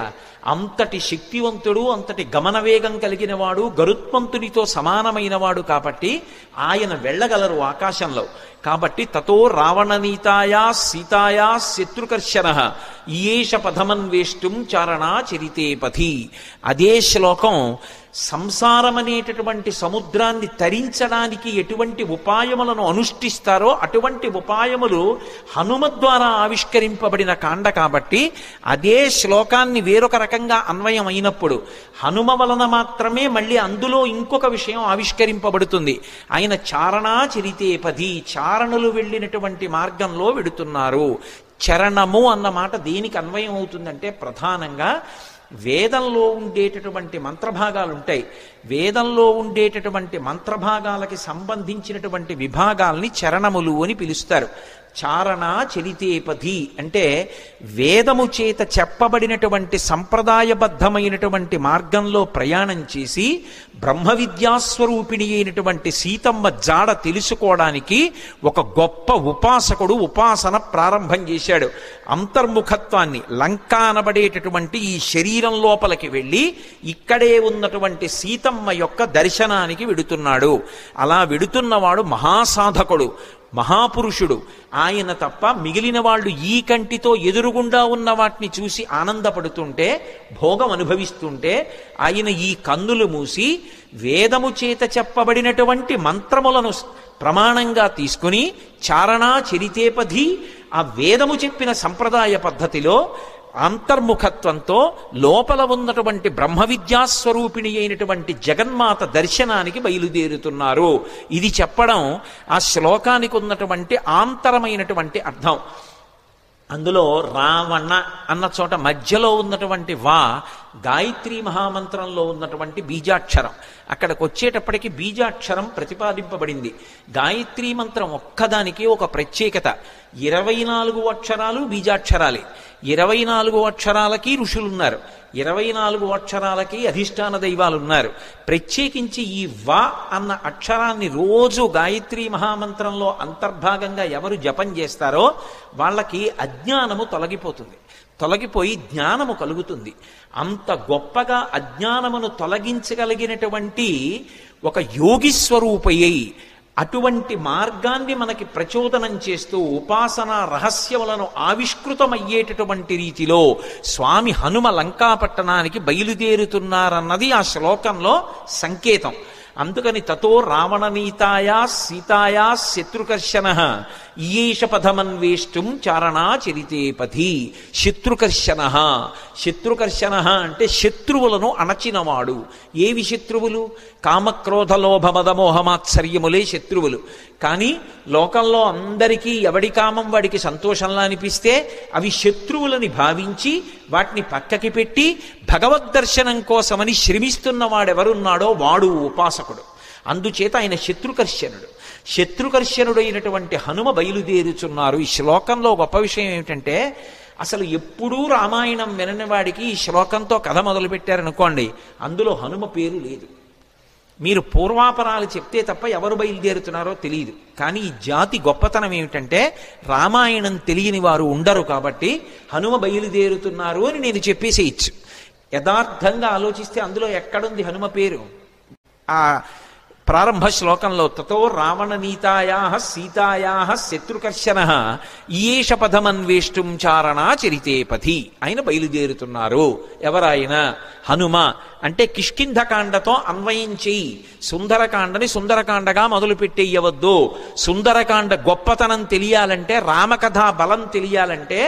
[SPEAKER 1] అంతటి శక్తివంతుడు, అంతటి గమనవేగం కలిగిన వాడు, గరుత్మంతునితో సమానమైన వాడు కాబట్టి ఆయన వెళ్ళగలరు ఆకాశంలో. కాబట్టి తతో రావణనీతాయా సీతాయా శత్రుకర్షణ ఈయేష పథమన్వేష్టం చారణా చరితే పథి. అదే శ్లోకం సంసారమనేటటువంటి సముద్రాన్ని తరించడానికి ఎటువంటి ఉపాయములను అనుష్ఠిస్తారో అటువంటి ఉపాయములు హనుమ ద్వారా ఆవిష్కరింపబడిన కాండ కాబట్టి అదే శ్లోకాన్ని వేరొక రకంగా అన్వయం అయినప్పుడు హనుమ వలన మాత్రమే మళ్ళీ అందులో ఇంకొక విషయం ఆవిష్కరింపబడుతుంది. ఆయన చారణా చరితే పది, చారణులు వెళ్ళినటువంటి మార్గంలో వెడుతున్నారు. చరణము అన్న మాట దేనికి అన్వయం అవుతుందంటే ప్రధానంగా వేదంలో ఉండేటటువంటి మంత్రభాగాలు ఉంటాయి. వేదంలో ఉండేటటువంటి మంత్రభాగాలకి సంబంధించినటువంటి విభాగాల్ని చరణములు అని పిలుస్తారు. చారణ చరితేపథి అంటే వేదము చేత చెప్పబడినటువంటి సంప్రదాయబద్ధమైనటువంటి మార్గంలో ప్రయాణం చేసి బ్రహ్మ విద్యాస్వరూపిణి అయినటువంటి సీతమ్మ జాడ తెలుసుకోవడానికి ఒక గొప్ప ఉపాసకుడు ఉపాసన ప్రారంభం చేశాడు. అంతర్ముఖత్వాన్ని, లంక అనబడేటటువంటి ఈ శరీరం లోపలికి వెళ్ళి ఇక్కడే ఉన్నటువంటి సీతమ్మ యొక్క దర్శనానికి వెడుతున్నాడు. అలా వెడుతున్నవాడు మహాసాధకుడు, మహాపురుషుడు. ఆయన తప్ప మిగిలిన వాళ్ళు ఈ కంటితో ఎదురుగుండా ఉన్న వాటిని చూసి ఆనందపడుతుంటే, భోగం అనుభవిస్తుంటే, ఆయన ఈ కన్నులు మూసి వేదము చేత చెప్పబడినటువంటి మంత్రములను ప్రమాణంగా తీసుకుని చారణా చరితేపథి, ఆ వేదము చెప్పిన సంప్రదాయ పద్ధతిలో అంతర్ముఖత్వంతో లోపల ఉన్నటువంటి బ్రహ్మ విద్యాస్వరూపిణి అయినటువంటి జగన్మాత దర్శనానికి బయలుదేరుతున్నారు. ఇది చెప్పడం ఆ శ్లోకానికి ఉన్నటువంటి ఆంతరమైనటువంటి అర్థం. అందులో రావణ అన్న చోట మధ్యలో ఉన్నటువంటి వా గాయత్రీ మహామంత్రంలో ఉన్నటువంటి బీజాక్షరం. అక్కడికి వచ్చేటప్పటికి బీజాక్షరం ప్రతిపాదింపబడింది. గాయత్రీ మంత్రం ఒక్కదానికి ఒక ప్రత్యేకత. 24 అక్షరాలు బీజాక్షరాలే. 24 అక్షరాలకి ఋషులున్నారు, 24 అక్షరాలకి అధిష్టాన దైవాలు ఉన్నారు. ప్రత్యేకించి ఈ వా అన్న అక్షరాన్ని రోజు గాయత్రీ మహామంత్రంలో అంతర్భాగంగా ఎవరు జపం చేస్తారో వాళ్ళకి అజ్ఞానము తొలగిపోతుంది, తొలగిపోయి జ్ఞానము కలుగుతుంది. అంత గొప్పగా అజ్ఞానమును తొలగించగలిగినటువంటి ఒక యోగి స్వరూపయ్యి అటువంటి మార్గాన్ని మనకి ప్రచోదనం చేస్తూ ఉపాసనా రహస్యములను ఆవిష్కృతమయ్యేటటువంటి రీతిలో స్వామి హనుమ లంకాపట్టణానికి బయలుదేరుతున్నారన్నది ఆ శ్లోకంలో సంకేతం. అందుకని తతో రావణనీతాయా సీతాయా శత్రుకర్షణ ఈయేష పథమన్వేష్టం చారణా చరితేపథి. శత్రుకర్షణ, శత్రుకర్షణ అంటే శత్రువులను అణచినవాడు. ఏవి శత్రువులు? కామక్రోధ లోభ మదమోహమాత్సర్యములే శత్రువులు. కానీ లోకంలో అందరికీ ఎవడి కామం వాడికి సంతోషంలా అనిపిస్తే అవి శత్రువులని భావించి వాటిని పక్కకి పెట్టి భగవద్దర్శనం కోసమని శ్రమిస్తున్న వాడెవరున్నాడో వాడు ఉపాసకుడు. అందుచేత ఆయన శత్రుకర్షణుడు. శత్రుకర్షణుడైనటువంటి హనుమ బయలుదేరుచున్నారు. ఈ శ్లోకంలో గొప్ప విషయం ఏమిటంటే అసలు ఎప్పుడూ రామాయణం వినని వాడికి ఈ శ్లోకంతో కథ మొదలుపెట్టారనుకోండి, అందులో హనుమ పేరు లేదు. మీరు పూర్వాపరాలు చెప్తే తప్ప ఎవరు బయలుదేరుతున్నారో తెలియదు. కానీ ఈ జాతి గొప్పతనం ఏమిటంటే రామాయణం తెలియని వారు ఉండరు కాబట్టి హనుమ బయలుదేరుతున్నారు అని నేను చెప్పేసేయచ్చు. యథార్థంగా ఆలోచిస్తే అందులో ఎక్కడుంది హనుమ పేరు? ఆ ప్రారంభ శ్లోకంలో తతో రావణనీతాయా సీతాయా శత్రుకర్షణ ఈయేష పథమన్వేష్టం చారణా చరితేపథి. ఆయన బయలుదేరుతున్నారు. ఎవరాయన? హనుమ. అంటే కిష్కింధకాండతో అన్వయం చేయి. సుందరకాండని సుందరకాండగా మొదలుపెట్టేయవద్దు. సుందరకాండ గొప్పతనం తెలియాలంటే, రామకథా బలం తెలియాలంటే,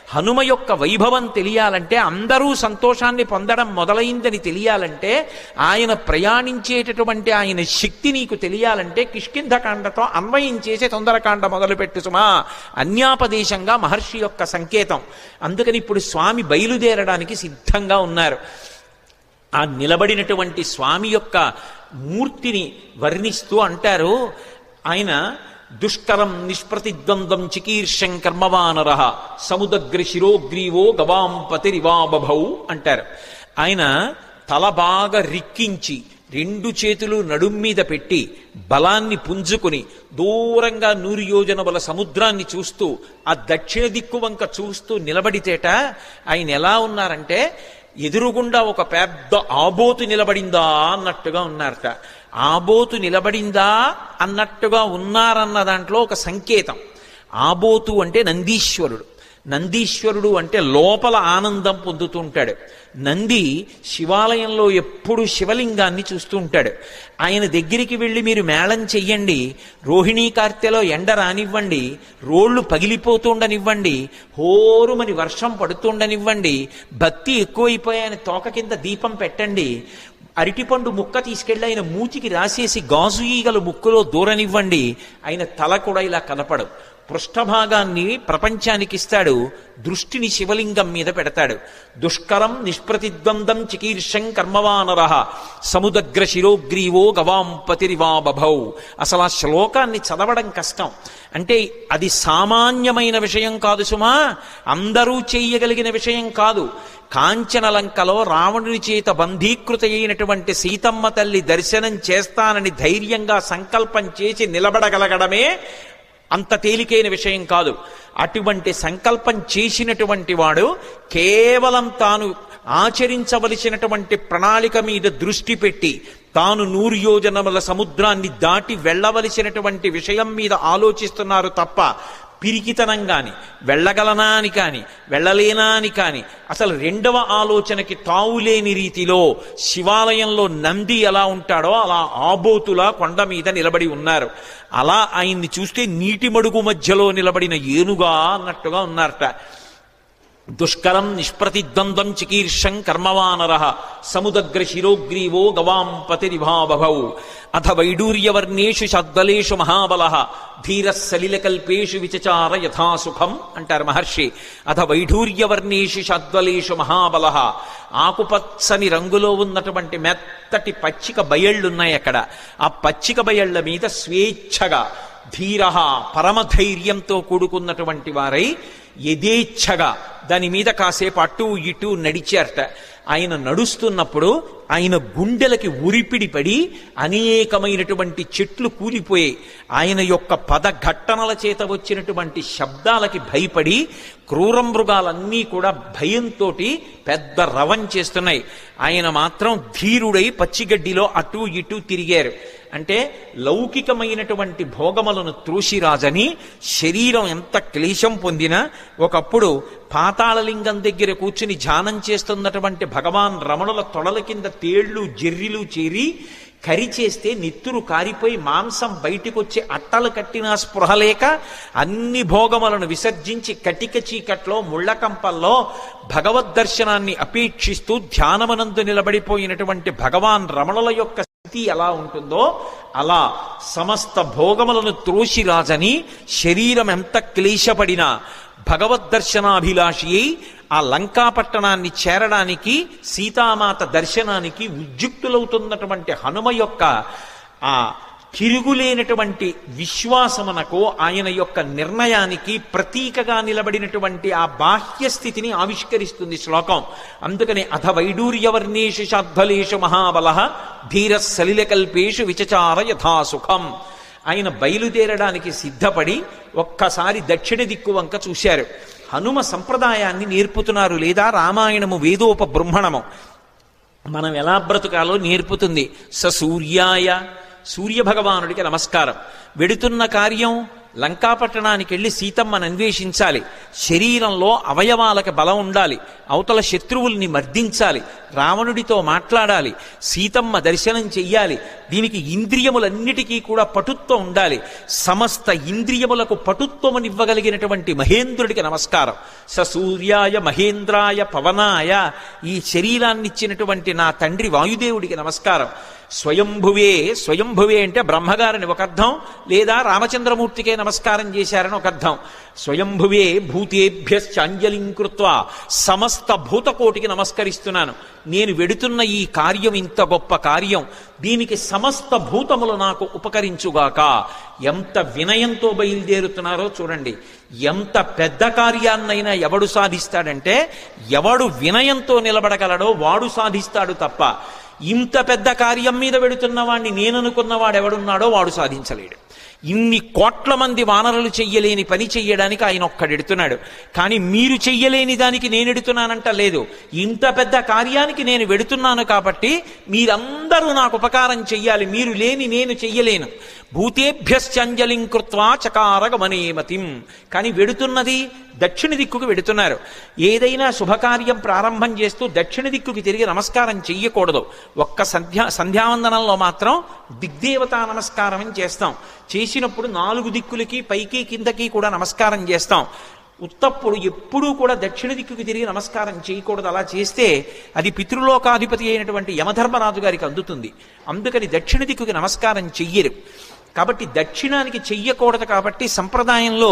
[SPEAKER 1] హనుమ యొక్క వైభవం తెలియాలంటే, అందరూ సంతోషాన్ని పొందడం మొదలైందని తెలియాలంటే, ఆయన ప్రయాణించేటటువంటి ఆయన శక్తి శక్తి నీకు తెలియాలంటే కిష్కింధకాండతో అన్వయం చేసే తొందరకాండ మొదలుపెట్టు సుమా. అన్యాపదేశంగా మహర్షి యొక్క సంకేతం. అందుకని ఇప్పుడు స్వామి బయలుదేరడానికి సిద్ధంగా ఉన్నారు. ఆ నిలబడినటువంటి స్వామి యొక్క మూర్తిని వర్ణిస్తూ అంటారు ఆయన, దుష్కరం నిష్ప్రతిద్వంద్వం చికీర్షం కర్మవానర సముదగ్ర శిరోగ్రీవో గవాంపతిరివా బభౌ అంటారు. ఆయన తల బాగా రిక్కించి 2 చేతులు నడుం మీద పెట్టి బలాన్ని పుంజుకుని దూరంగా 100 యోజనముల సముద్రాన్ని చూస్తూ ఆ దక్షిణ దిక్కు వంక చూస్తూ నిలబడితేట ఆయన ఎలా ఉన్నారంటే ఎదురుగుండా ఒక పెద్ద ఆబోతు నిలబడిందా అన్నట్టుగా ఉన్నారట. ఆబోతు నిలబడిందా అన్నట్టుగా ఉన్నారన్న దాంట్లో ఒక సంకేతం. ఆబోతు అంటే నందీశ్వరుడు. నందీశ్వరుడు అంటే లోపల ఆనందం పొందుతూ ఉంటాడు. నంది శివాలయంలో ఎప్పుడు శివలింగాన్ని చూస్తూ ఉంటాడు. ఆయన దగ్గరికి వెళ్ళి మీరు మేళం చెయ్యండి, రోహిణీ కార్తెలో ఎండ రానివ్వండి, రోళ్లు పగిలిపోతుండనివ్వండి, హోరుమని వర్షం పడుతుండనివ్వండి, భక్తి ఎక్కువైపోయాయని తోక కింద దీపం పెట్టండి, అరటిపండు ముక్క తీసుకెళ్ళి ఆయన మూతికి రాసేసి గాజు ఈగలు ముక్కులో దూరనివ్వండి, ఆయన తల కూడా ఇలా కనపడు. పృష్ఠభాగాన్ని ప్రపంచానికి ఇస్తాడు, దృష్టిని శివలింగం మీద పెడతాడు. దుష్కరం నిష్ప్రతిద్వంద్వం చికీర్షం కర్మవానర సముదగ్ర శిరోగ్రీవో గవాంపతిరివా బభౌ. అసలు ఆ శ్లోకాన్ని చదవడం కష్టం. అంటే అది సామాన్యమైన విషయం కాదు సుమా, అందరూ చేయగలిగిన విషయం కాదు. కాంచనలంకలో రావణుని చేత బంధీకృత అయినటువంటి సీతమ్మ తల్లి దర్శనం చేస్తానని ధైర్యంగా సంకల్పం చేసి నిలబడగలగడమే అంత తేలికైన విషయం కాదు. అటువంటి సంకల్పం చేసినటువంటి వాడు కేవలం తాను ఆచరించవలసినటువంటి ప్రణాళిక మీద దృష్టి పెట్టి తాను 100 యోజనముల సముద్రాన్ని దాటి వెళ్ళవలసినటువంటి విషయం మీద ఆలోచిస్తున్నారు తప్ప పిరికితనం కాని, వెళ్ళగలనా అని కాని, వెళ్ళలేనా అని కాని, అసలు రెండవ ఆలోచనకి తావులేని రీతిలో శివాలయంలో నంది ఎలా ఉంటాడో అలా ఆబోతులా కొండ మీద నిలబడి ఉన్నారు. అలా ఆయన్ని చూస్తే నీటి మడుగు మధ్యలో నిలబడిన ఏనుగా అన్నట్టుగా ఉన్నారట. దుష్కరం నిష్ప్రతిద్వంద్వం చికీర్షం కర్మవానర సముదగ్ర శిరోగ్రీవో గవాంపతిరివా బభౌ అథ వైడూర్యవర్ణేషు షద్బలేషు మహాబల ధీర సలిలకల్పేషు విచచార యథాసుఖం అంటారు మహర్షి. అథ వైఢూర్యవర్ణేషు షద్బలేషు మహాబల. ఆకుపచ్చని రంగులో ఉన్నటువంటి మెత్తటి పచ్చిక బయళ్ళున్నాయి అక్కడ. ఆ పచ్చిక బయళ్ల మీద స్వేచ్ఛగా ధీర పరమధైర్యంతో కూడుకున్నటువంటి వారై యథేచ్ఛగా దాని మీద కాసేపు అటు ఇటు నడిచారట. ఆయన నడుస్తున్నప్పుడు ఆయన గుండెలకి ఉరిపిడి పడి అనేకమైనటువంటి చెట్లు కూలిపోయాయి. ఆయన యొక్క పదఘట్టనల చేత వచ్చినటువంటి శబ్దాలకి భయపడి క్రూర మృగాలన్నీ కూడా భయంతో పెద్ద రవం చేస్తున్నాయి. ఆయన మాత్రం ధీరుడై పచ్చిగడ్డిలో అటు ఇటు తిరిగారు. అంటే లౌకికమైనటువంటి భోగములను త్రోసిరాజని శరీరం ఎంత క్లేశం పొందినా ఒకప్పుడు పాతాళలింగం దగ్గర కూర్చుని ధ్యానం చేస్తున్నటువంటి భగవాన్ రమణుల తొడల కింద తేళ్లు జెర్రిలు చేరి కరిచేస్తే నెత్తురు కారిపోయి మాంసం బయటికొచ్చి అట్టలు కట్టినా స్పృహలేక అన్ని భోగములను విసర్జించి కటిక చీకట్లో ముళ్ళకంపల్లో భగవద్దర్శనాన్ని అపేక్షిస్తూ ధ్యానమనందు నిలబడిపోయినటువంటి భగవాన్ రమణుల యొక్క స్థితి ఎలా ఉంటుందో అలా సమస్త భోగములను త్రోసిరాజని శరీరం ఎంత క్లేశపడినా భగవద్దర్శనాభిలాషి అయి ఆ లంకాపట్టణాన్ని చేరడానికి సీతామాత దర్శనానికి ఉద్యుక్తులవుతున్నటువంటి హనుమ యొక్క ఆ తిరుగులేనటువంటి విశ్వాసమునకు ఆయన యొక్క నిర్ణయానికి ప్రతీకగా నిలబడినటువంటి ఆ బాహ్య స్థితిని ఆవిష్కరిస్తుంది శ్లోకం. అందుకని అథ వైడూర్యవర్ణేషు షద్బలేషు మహాబల ధీర సలిలకల్పేషు విచచార యథాసుఖం. ఆయన బయలుదేరడానికి సిద్ధపడి ఒక్కసారి దక్షిణ దిక్కు వంక చూశారు. హనుమ సంప్రదాయాన్ని నేర్పుతున్నారు, లేదా రామాయణము వేదోపబృంహణము మనం ఎలా బ్రతుకాలో నేర్పుతుంది. సూర్యాయ సూర్యభగవానుడికి నమస్కారం. వెడుతున్న కార్యం లంకాపట్టణానికి వెళ్ళి సీతమ్మను అన్వేషించాలి. శరీరంలో అవయవాలకి బలం ఉండాలి, అవతల శత్రువుల్ని మర్దించాలి, రావణుడితో మాట్లాడాలి, సీతమ్మ దర్శనం చెయ్యాలి. దీనికి ఇంద్రియములన్నిటికీ కూడా పటుత్వం ఉండాలి. సమస్త ఇంద్రియములకు పటుత్వమునివ్వగలిగినటువంటి మహేంద్రుడికి నమస్కారం. సూర్యాయ మహేంద్రాయ పవనాయ, ఈ శరీరాన్నిచ్చినటువంటి నా తండ్రి వాయుదేవుడికి నమస్కారం. స్వయంభువే, స్వయంభువే అంటే బ్రహ్మగారిని ఒక అర్థం, లేదా రామచంద్రమూర్తికే నమస్కారం చేశారని ఒక అర్థం. స్వయంభువే భూతేభ్యశ్చాంజలిం కృత్వా, సమస్త భూతకోటికి నమస్కరిస్తున్నాను. నేను వెడుతున్న ఈ కార్యం ఇంత గొప్ప కార్యం, దీనికి సమస్త భూతములు నాకు ఉపకరించుగాక. ఎంత వినయంతో బయలుదేరుతున్నారో చూడండి. ఎంత పెద్ద కార్యాన్నైనా ఎవడు సాధిస్తాడంటే, ఎవడు వినయంతో నిలబడగలడో వాడు సాధిస్తాడు తప్ప, ఇంత పెద్ద కార్యం మీద వెడుతున్న వాడిని నేననుకున్నవాడు ఎవడున్నాడో వాడు సాధించలేడు. ఇన్ని కోట్ల మంది వానరులు చెయ్యలేని పని చెయ్యడానికి ఆయన ఒక్కడెడుతున్నాడు. కానీ మీరు చెయ్యలేని దానికి నేను ఎడుతున్నానంట లేదు. ఇంత పెద్ద కార్యానికి నేను వెడుతున్నాను కాబట్టి మీరందరూ నాకు ఉపకారం చెయ్యాలి, మీరు లేని నేను చెయ్యలేను. భూతేభ్యశ్చంజలిం కృత్వా చకార గమనేమతిం. కానీ వెడుతున్నది దక్షిణ దిక్కుకు వెడుతున్నారు. ఏదైనా శుభకార్యం ప్రారంభం చేస్తూ దక్షిణ దిక్కుకి తిరిగి నమస్కారం చెయ్యకూడదు. ఒక్క సంధ్యావందనంలో మాత్రం దిగ్దేవతా నమస్కారం అని చేస్తాం. చేసినప్పుడు 4 దిక్కులకి పైకి కిందకి కూడా నమస్కారం చేస్తాం. ఉత్తప్పుడు ఎప్పుడూ కూడా దక్షిణ దిక్కుకి తిరిగి నమస్కారం చేయకూడదు. అలా చేస్తే అది పితృలోకాధిపతి అయినటువంటి యమధర్మరాజు గారికి అందుతుంది. అందుకని దక్షిణ దిక్కుకి నమస్కారం చెయ్యరు. కాబట్టి దక్షిణానికి చెయ్యకూడదు. కాబట్టి సంప్రదాయంలో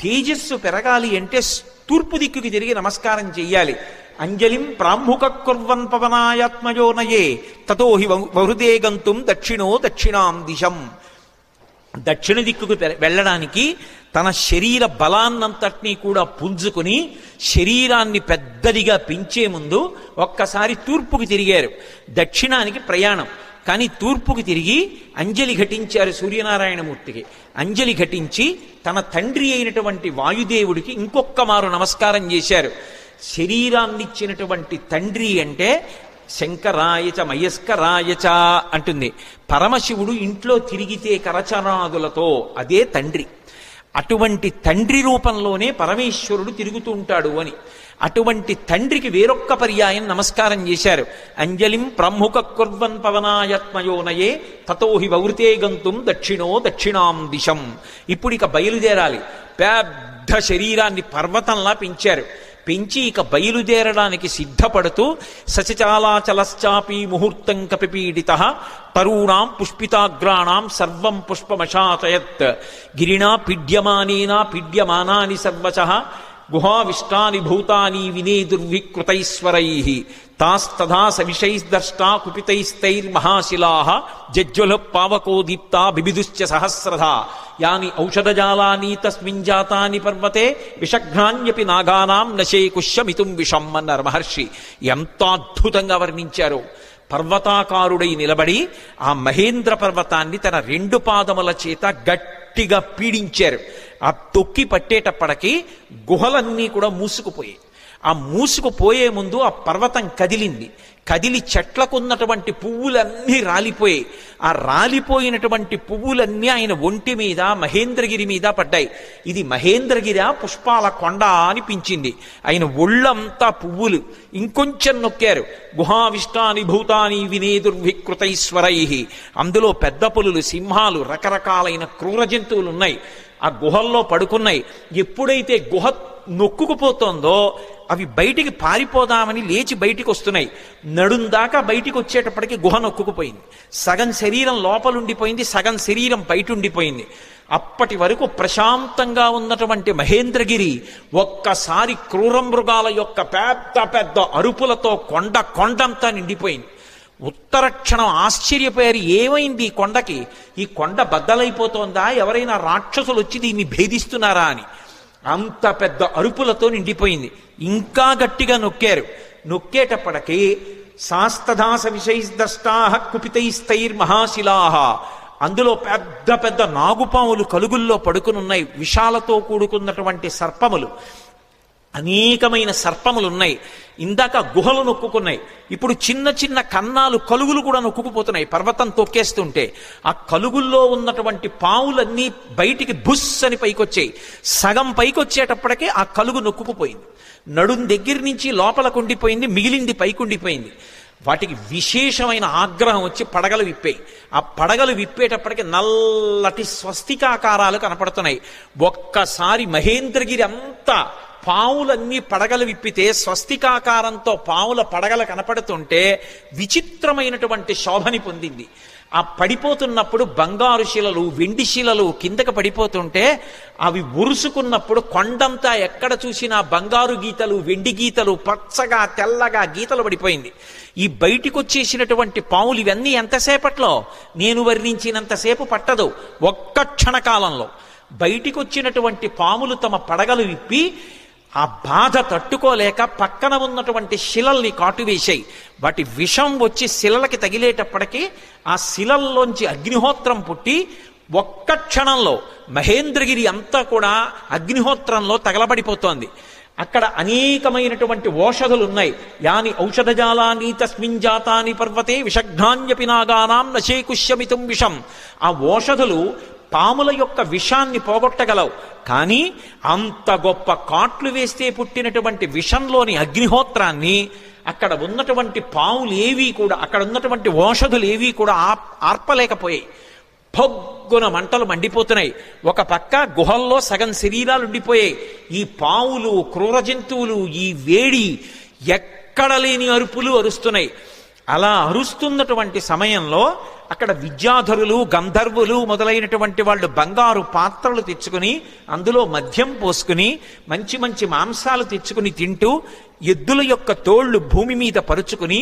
[SPEAKER 1] తేజస్సు పెరగాలి అంటే తూర్పు దిక్కుకి తిరిగి నమస్కారం చెయ్యాలి. అంజలిం ప్రాముఖ కుర్వన్ పవనాయాత్మయోనయే తతో హి వహృదే గంతుం దక్షిణో దక్షిణాం దిశం. దక్షిణ దిక్కుకు వెళ్ళడానికి తన శరీర బలాన్నంతటినీ కూడా పుంజుకుని శరీరాన్ని పెద్దదిగా పెంచే ముందు ఒక్కసారి తూర్పుకి తిరిగారు. దక్షిణానికి ప్రయాణం. కానీ తూర్పుకి తిరిగి అంజలి ఘటించారు సూర్యనారాయణమూర్తికి. అంజలి ఘటించి తన తండ్రి అయినటువంటి వాయుదేవుడికి ఇంకొక్క మారు నమస్కారం చేశారు. శరీరాన్నిచ్చినటువంటి తండ్రి అంటే శంకరాయచ మయస్కరాయచ అంటుంది. పరమశివుడు ఇంట్లో తిరిగితే కరచరాదులతో, అదే తండ్రి. అటువంటి తండ్రి రూపంలోనే పరమేశ్వరుడు తిరుగుతూ ఉంటాడు అని. అటువంటి తండ్రికి వేరొక్క పర్యాయం నమస్కారం చేశారు. అంజలిం ప్రముఖ కుర్వన్ పవనాయత్మయోనయే తతో హి వవృతే గంతుం దక్షిణో దక్షిణాం దిశం. ఇప్పుడు ఇక బయలుదేరాలి. పెద్ద శరీరాన్ని పర్వతంలా పెంచారు. పెంచి ఇక బయలుదేరడానికి సిద్ధపడుతూ సచచాలాచలశ్చాపి ముహూర్తం కపిపీడిత తరూణాం పుష్పితాగ్రాణాం సర్వం పుష్పమశాతయత్ గిరిణా పీడ్యమానేనా పీడ్యమానాని సర్వశః గుహావిష్టాని భూతాని వినేదుర్వికృతైశ్వరైః తాస్తథా సవిషైర్దష్టా కుపితైస్తైర్మహాశిలాః జజ్జ్వల పావకో దీప్తా బిబిదుశ్చ సహస్రధా యాని ఔషధజాలాని తస్మిన్ జాతాని పర్వతే విషఘ్నాన్యపి నాగానాం నశేకుష్యమితుం విషం అన్నారు మహర్షి. ఎంత అద్భుతంగా వర్ణించారో. పర్వతాకారుడై నిలబడి ఆ మహేంద్ర పర్వతాన్ని తన 2 పాదముల చేత గట్టిగా పీడించారు. ఆ తొక్కి పట్టేటప్పటికి గుహలన్నీ కూడా మూసుకుపోయాయి. ఆ మూసుకుపోయే ముందు ఆ పర్వతం కదిలింది. కదిలి చెట్లకున్నటువంటి పువ్వులన్నీ రాలిపోయాయి. ఆ రాలిపోయినటువంటి పువ్వులన్నీ ఆయన ఒంటి మీద మహేంద్రగిరి మీద పడ్డాయి. ఇది మహేంద్రగిరి పుష్పాల కొండ అనిపించింది. ఆయన ఒళ్ళంతా పువ్వులు. ఇంకొంచెం నొక్కారు. గుహావిష్టాని భూతాని వినేదుర్వికృతైశ్వరైః. అందులో పెద్ద పులులు, సింహాలు, రకరకాలైన క్రూర జంతువులు ఉన్నాయి. ఆ గుహల్లో పడుకున్నాయి. ఎప్పుడైతే గుహ నొక్కుకుపోతోందో అవి బయటికి పారిపోదామని లేచి బయటికి వస్తున్నాయి. నడుందాకా బయటికి వచ్చేటప్పటికి గుహ నొక్కుకుపోయింది. సగం శరీరం లోపలుండిపోయింది, సగం శరీరం బయట ఉండిపోయింది. అప్పటి వరకు ప్రశాంతంగా ఉన్నటువంటి మహేంద్రగిరి ఒక్కసారి క్రూర మృగాల యొక్క పెద్ద పెద్ద అరుపులతో కొండంతా నిండిపోయింది. ఉత్తర క్షణం ఆశ్చర్యపోయారు. ఏమైంది ఈ కొండకి? ఈ కొండ బద్దలైపోతోందా? ఎవరైనా రాక్షసులు వచ్చి దీన్ని భేదిస్తున్నారా అని. అంత పెద్ద అరుపులతో నిండిపోయింది. ఇంకా గట్టిగా నొక్కారు. నొక్కేటప్పటికీ శాస్తదాస విషైర్దష్టాః కుపితైస్తైర్మహాశిలాః. అందులో పెద్ద పెద్ద నాగుపాములు కలుగుల్లో పడుకునున్నాయి. విషాలతో కూడుకున్నటువంటి సర్పములు. అనేకమైన సర్పములు ఉన్నాయి. ఇందాక గుహలు నొక్కున్నాయి, ఇప్పుడు చిన్న చిన్న కన్నాలు కలుగులు కూడా నొక్కుకుపోతున్నాయి పర్వతం తొక్కేస్తుంటే. ఆ కలుగుల్లో ఉన్నటువంటి పావులన్నీ బయటికి బుస్ అని పైకొచ్చాయి. సగం పైకొచ్చేటప్పటికే ఆ కలుగు నొక్కుకుపోయింది. నడుం దగ్గర నుంచి లోపలకు ఉండిపోయింది, మిగిలింది పైకుండిపోయింది. వాటికి విశేషమైన ఆగ్రహం వచ్చి పడగలు విప్పాయి. ఆ పడగలు విప్పేటప్పటికి నల్లటి స్వస్తికాకారాలు కనపడుతున్నాయి. ఒక్కసారి మహేంద్రగిరి అంతా పావులన్నీ పడగలు విప్పితే స్వస్తికాకారంతో పావుల పడగలు కనపడుతుంటే విచిత్రమైనటువంటి శోభని పొందింది. ఆ పడిపోతున్నప్పుడు బంగారు శిలలు, వెండి శిలలు కిందకి పడిపోతుంటే అవి ఉరుసుకున్నప్పుడు కొండంతా ఎక్కడ చూసినా బంగారు గీతలు, వెండి గీతలు, పచ్చగా తెల్లగా గీతలు పడిపోయింది. ఈ బయటికి వచ్చేసినటువంటి పావులు ఇవన్నీ ఎంతసేపట్లో, నేను వర్ణించినంతసేపు పట్టదు, ఒక్క క్షణకాలంలో బయటికి వచ్చినటువంటి పాములు తమ పడగలు విప్పి ఆ బాధ తట్టుకోలేక పక్కన ఉన్నటువంటి శిలల్ని కాటువేశాయి. వాటి విషం వచ్చి శిలలకి తగిలేటప్పటికీ ఆ శిలల్లోంచి అగ్నిహోత్రం పుట్టి ఒక్క క్షణంలో మహేంద్రగిరి అంతా కూడా అగ్నిహోత్రంలో తగలబడిపోతోంది. అక్కడ అనేకమైనటువంటి ఓషధులు ఉన్నాయి. యాని ఔషధజాలాని తస్మిన్ జాతాని పర్వతే విషఘ్నాన్యపి నాగానాం నశేకుష్యమితుం విషం. ఆ ఓషధులు పాముల యొక్క విషాన్ని పోగొట్టగలవు, కానీ అంత గొప్ప కాట్లు వేస్తే పుట్టినటువంటి విషంలోని అగ్నిహోత్రాన్ని అక్కడ ఉన్నటువంటి పాములు ఏవీ కూడా, అక్కడ ఉన్నటువంటి ఓషధులు ఏవీ కూడా ఆర్పలేకపోయాయి. పొగ్గున మంటలు మండిపోతున్నాయి. ఒక పక్క గుహల్లో సగం శరీరాలు ఉండిపోయాయి. ఈ పావులు, క్రూర జంతువులు ఈ వేడి ఎక్కడ లేని అరుపులు అరుస్తున్నాయి. అలా అరుస్తున్నటువంటి సమయంలో అక్కడ విద్యాధరులు, గంధర్వులు మొదలైనటువంటి వాళ్ళు బంగారు పాత్రలు తెచ్చుకుని అందులో మద్యం పోసుకుని మంచి మంచి మాంసాలు తెచ్చుకుని తింటూ ఎద్దుల యొక్క తోళ్లు భూమి మీద పరుచుకుని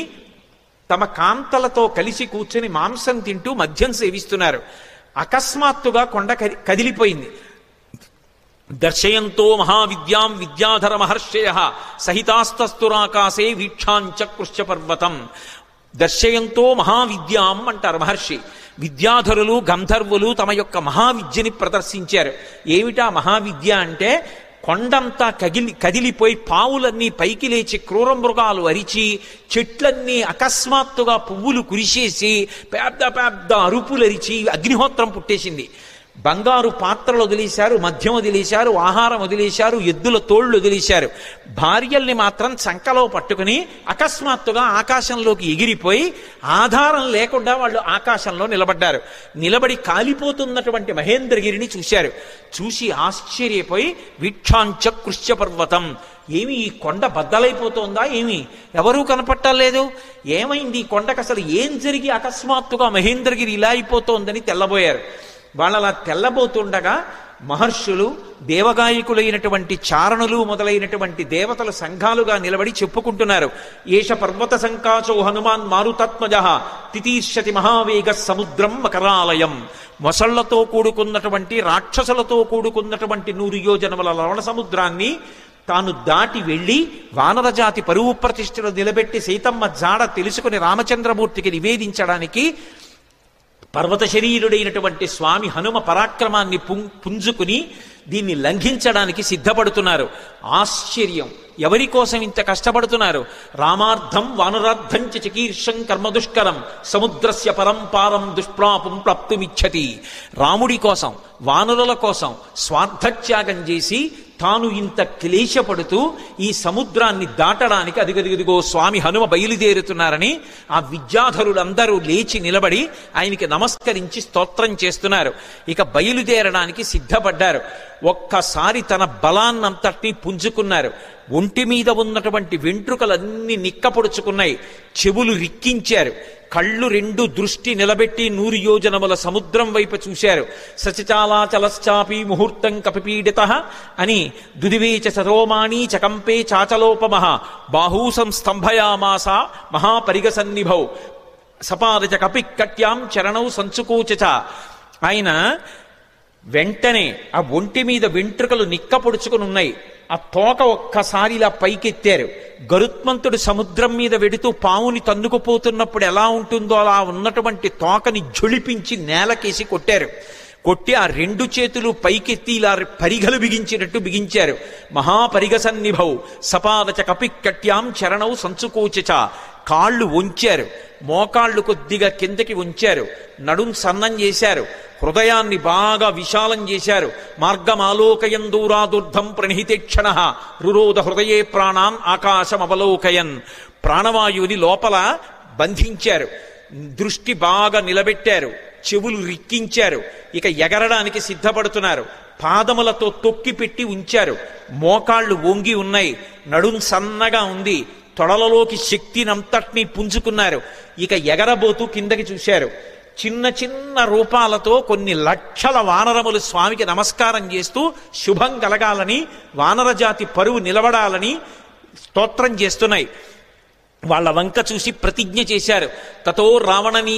[SPEAKER 1] తమ కాంతలతో కలిసి కూర్చుని మాంసం తింటూ మద్యం సేవిస్తున్నారు. అకస్మాత్తుగా కొండ కదిలిపోయింది. దర్శయంతో మహావిద్యాం విద్యాధర మహర్షయ సహితాస్తస్తురాకాశే వీక్షాంచకృష్య పర్వతం. దర్శయంతో మహావిద్యాం అంటారు మహర్షి. విద్యాధరులు, గంధర్వులు తమ యొక్క మహావిద్యని ప్రదర్శించారు. ఏమిటా మహావిద్య అంటే, కొండంతా కదిలిపోయి పావులన్నీ పైకి లేచి క్రూర మృగాలు అరిచి చెట్లన్నీ అకస్మాత్తుగా పువ్వులు కురిసేసి పెద్ద పెద్ద అరుపులు అరిచి అగ్నిహోత్రం పుట్టేసింది. బంగారు పాత్రలు వదిలేశారు, మద్యం వదిలేశారు, ఆహారం వదిలేశారు, ఎద్దుల తోళ్లు వదిలేశారు. భార్యల్ని మాత్రం చంకలో పట్టుకుని అకస్మాత్తుగా ఆకాశంలోకి ఎగిరిపోయి ఆధారం లేకుండా వాళ్ళు ఆకాశంలో నిలబడ్డారు. నిలబడి కాలిపోతున్నటువంటి మహేంద్రగిరిని చూశారు. చూసి ఆశ్చర్యపోయి వీక్షాంచకృష్య పర్వతం, ఏమి ఈ కొండ బద్దలైపోతోందా, ఏమి ఎవరూ కనపట్టలేదు, ఏమైంది ఈ కొండకు, అసలు ఏం జరిగి అకస్మాత్తుగా మహేంద్రగిరి ఇలా అయిపోతోందని తెల్లబోయారు. వాళ్ళలా తెల్లబోతుండగా మహర్షులు, దేవగాయకులైనటువంటి చారణులు మొదలైనటువంటి దేవతల సంఘాలుగా నిలబడి చెప్పుకుంటున్నారు. ఏష పర్వత సంకాచో హనుమాన్ మారుతాత్మజ తితీర్షతి మహావేగ సముద్రం మకరాలయం. మొసళ్లతో కూడుకున్నటువంటి, రాక్షసులతో కూడుకున్నటువంటి 100 యోజనముల లవణ సముద్రాన్ని తాను దాటి వెళ్ళి వానరజాతి పరువు ప్రతిష్టలు నిలబెట్టి సీతమ్మ జాడ తెలుసుకుని రామచంద్రమూర్తికి నివేదించడానికి పర్వత శరీరుడైనటువంటి స్వామి హనుమ పరాక్రమాన్ని పుంజుకుని దీన్ని లంఘించడానికి సిద్ధపడుతున్నారు. ఆశ్చర్యం, ఎవరి కోసం ఇంత కష్టపడుతున్నారు? రామార్థం వానరార్థం చ చికీర్షం కర్మదుష్కరం సముద్రస్య పరంపారం దుష్ప్రాపం ప్రాప్తుమిచ్చతి. రాముడి కోసం, వానరుల కోసం స్వార్థత్యాగం చేసి తాను ఇంత క్లేశపడుతూ ఈ సముద్రాన్ని దాటడానికి అదిగదిగదిగో స్వామి హనుమ బయలుదేరుతున్నారని ఆ విద్యాధరులందరూ లేచి నిలబడి ఆయనకి నమస్కరించి స్తోత్రం చేస్తున్నారు. ఇక బయలుదేరడానికి సిద్ధపడ్డారు. ఒక్కసారి తన బలాన్నంతటినీ పుంజుకున్నారు. ఒంటి మీద ఉన్నటువంటి వెంట్రుకలన్నీ నిక్కపొడుచుకున్నాయి. చెవులు రిక్కించారు. కళ్ళు 2 దృష్టి నిలబెట్టి 100 యోజనముల సముద్రం వైపు చూశారు. సచచాలాచలశ్చాపి ముహూర్తం కపిపీడిత అని దుదివేచ సరోమాణి చకంపే చాచలోపమః బాహూ సంస్తంభయామాస మహాపరిగసన్నిభౌ సపాదచ కపికట్యాం చరణౌ సంచుకోచ. ఆయన వెంటనే ఆ ఒంటి మీద వెంట్రుకలు నిక్కపొడుచుకుని ఉన్నాయి. ఆ తోక ఒక్కసారి ఇలా పైకెత్తారు. గరుత్మంతుడు సముద్రం మీద వెడుతూ పావుని తన్నుకుపోతున్నప్పుడు ఎలా ఉంటుందో అలా ఉన్నటువంటి తోకని ఝుళిపించి నేలకేసి కొట్టారు. కొట్టి ఆ రెండు చేతులు పైకెత్తి ఇలా పరిగలు బిగించినట్టు బిగించారు. మహాపరిగ సన్నిభౌ సపాదచ కపిక్కట్యాం చరణౌ సంచుకోచచ. కాళ్ళు వంచారు, మోకాళ్ళు కొద్దిగా కిందకి ఉంచారు, నడుం సన్నం చేశారు, హృదయాన్ని బాగా విశాలం చేశారు. మార్గమాలోకయన్ దూరాదుర్ధం ప్రణిహితేక్షణ రురోధ హృదయే ప్రాణాన్ ఆకాశమవలోకయన్. ప్రాణవాయువుని లోపల బంధించారు, దృష్టి బాగా నిలబెట్టారు, చెవులు రిక్కించారు. ఇక ఎగరడానికి సిద్ధపడుతున్నారు. పాదములతో తొక్కి పెట్టి ఉంచారు. మోకాళ్ళు వంగి ఉన్నాయి, నడుం సన్నగా ఉంది, తొడలలోకి శక్తినంతటినీ పుంజుకున్నారు. ఇక ఎగరబోతూ కిందకి చూశారు. చిన్న చిన్న రూపాలతో కొన్ని లక్షల వానరములు స్వామికి నమస్కారం చేస్తూ శుభం కలగాలని, వానరజాతి పరువు నిలబడాలని స్తోత్రం చేస్తున్నాయి. వాళ్ళ వంక చూసి ప్రతిజ్ఞ చేశారు. తతో రావణనీ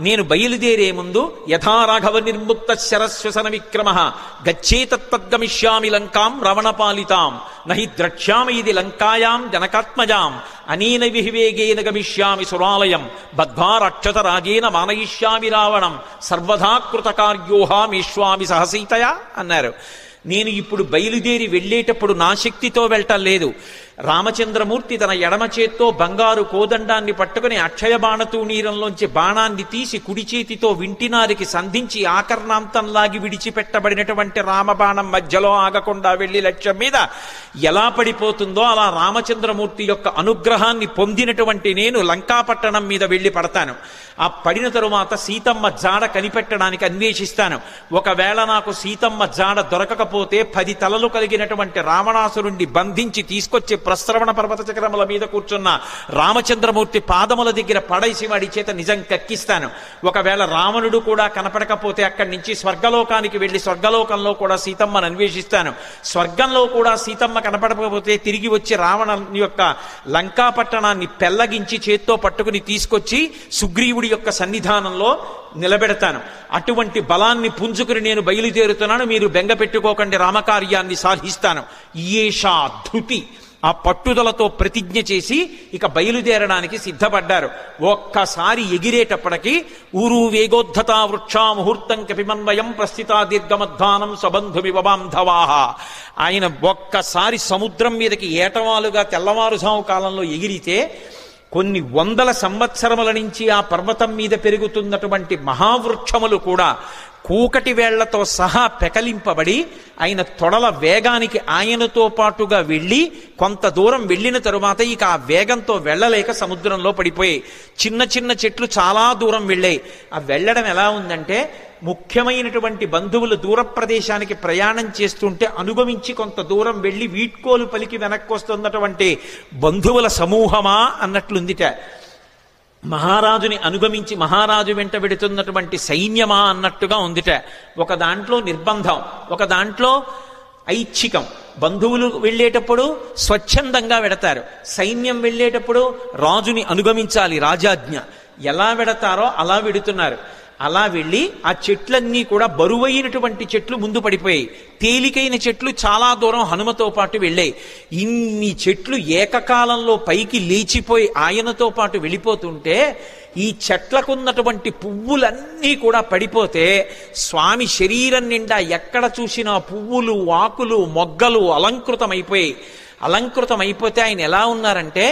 [SPEAKER 1] నేను బయలుదేరే ముందు యథా రాఘవ నిర్ముక్త శరశ్వసన విక్రమ గచ్చేతత్గమిష్యామి లంకాం రావణపాలితాం నహి ద్రక్ష్యామి ఇది లంకాయాం జనకాత్మజాం అనేన విహివేగేన గమిష్యామి సురాలయం బద్ధ్వా రాక్షస రాజేన మానయిష్యామి రావణం సర్వదా కృతకార్యోహామీష్వామి సహసీతయా అన్నారు. నేను ఇప్పుడు బయలుదేరి వెళ్ళేటప్పుడు నా శక్తితో వెళ్ళటం లేదు. రామచంద్రమూర్తి తన ఎడమ చేత్తో బంగారు కోదండాన్ని పట్టుకుని అక్షయ బాణతూణీరంలోంచి బాణాన్ని తీసి కుడి చేతితో వింటినారికి సంధించి ఆకర్ణాంతంలాగి విడిచిపెట్టబడినటువంటి రామబాణం మధ్యలో ఆగకుండా వెళ్లి లక్ష్యం మీద ఎలా పడిపోతుందో అలా రామచంద్రమూర్తి యొక్క అనుగ్రహాన్ని పొందినటువంటి నేను లంకాపట్టణం మీద వెళ్లి పడతాను. ఆ పడిన తరువాత సీతమ్మ జాడ కనిపెట్టడానికి అన్వేషిస్తాను. ఒకవేళ నాకు సీతమ్మ జాడ దొరకకపోతే 10 తలలు కలిగినటువంటి రావణాసురుణ్ణి బంధించి తీసుకొచ్చి ప్రస్రవణ పర్వత చక్రముల మీద కూర్చున్న రామచంద్రమూర్తి పాదముల దగ్గర పడేసి వాడి చేత నిజం కక్కిస్తాను. ఒకవేళ రావణుడు కూడా కనపడకపోతే అక్కడి నుంచి స్వర్గలోకానికి వెళ్లి స్వర్గలోకంలో కూడా సీతమ్మను అన్వేషిస్తాను. స్వర్గంలో కూడా సీతమ్మ కనపడకపోతే తిరిగి వచ్చి రావణ యొక్క లంకాపట్టణాన్ని పెళ్లగించి చేత్తో పట్టుకుని తీసుకొచ్చి సుగ్రీవుడి యొక్క సన్నిధానంలో నిలబెడతాను. అటువంటి బలాన్ని పుంజుకుని నేను బయలుదేరుతున్నాను, మీరు బెంగ పెట్టుకోకండి, రామకార్యాన్ని సాధిస్తాను. ఈయేషా ధృతి, ఆ పట్టుదలతో ప్రతిజ్ఞ చేసి ఇక బయలుదేరడానికి సిద్ధపడ్డారు. ఒక్కసారి ఎగిరేటప్పటికి ఊరు వేగోద్ధతా వృక్షా ముహూర్తం కపిమన్వయం ప్రస్థితా దీర్ఘమధ్వానం సబంధుమివ బాంధవాహ. ఆయన ఒక్కసారి సముద్రం మీదకి ఏటవాలుగా తెల్లవారుజాము కాలంలో ఎగిరితే కొన్ని వందల సంవత్సరముల నుంచి ఆ పర్వతం మీద పెరుగుతున్నటువంటి మహావృక్షములు కూడా కూకటి వేళ్లతో సహా పెకలింపబడి ఆయన తొడల వేగానికి ఆయనతో పాటుగా వెళ్ళి కొంత దూరం వెళ్ళిన తరువాత ఇక ఆ వేగంతో వెళ్ళలేక సముద్రంలో పడిపోయాయి. చిన్న చిన్న చెట్లు చాలా దూరం వెళ్ళాయి. ఆ వెళ్ళడం ఎలా ఉందంటే ముఖ్యమైనటువంటి బంధువులు దూర ప్రదేశానికి ప్రయాణం చేస్తుంటే అనుగమించి కొంత దూరం వెళ్ళి వీడ్కోలు పలికి వెనక్కి వస్తున్నటువంటి బంధువుల సమూహమా అన్నట్లుందిట. మహారాజుని అనుగమించి మహారాజు వెంట వెడుతున్నటువంటి సైన్యమా అన్నట్టుగా ఉందిట. ఒక దాంట్లో నిర్బంధం, ఒక దాంట్లో ఐచ్ఛికం. బంధువులు వెళ్ళేటప్పుడు స్వచ్ఛందంగా వెడతారు, సైన్యం వెళ్ళేటప్పుడు రాజుని అనుగమించాలి, రాజాజ్ఞ. ఎలా వెడతారో అలా వెడుతున్నారు. అలా వెళ్ళి ఆ చెట్లన్నీ కూడా బరువైనటువంటి చెట్లు ముందు పడిపోయాయి, తేలికైన చెట్లు చాలా దూరం హనుమతో పాటు వెళ్ళాయి. ఇన్ని చెట్లు ఏకకాలంలో పైకి లేచిపోయి ఆయనతో పాటు వెళ్ళిపోతుంటే ఈ చెట్లకున్నటువంటి పువ్వులన్నీ కూడా పడిపోతే స్వామి శరీరం నిండా ఎక్కడ చూసినా పువ్వులు, ఆకులు, మొగ్గలు అలంకృతమైపోయాయి. అలంకృతమైపోతే ఆయన ఎలా ఉన్నారంటే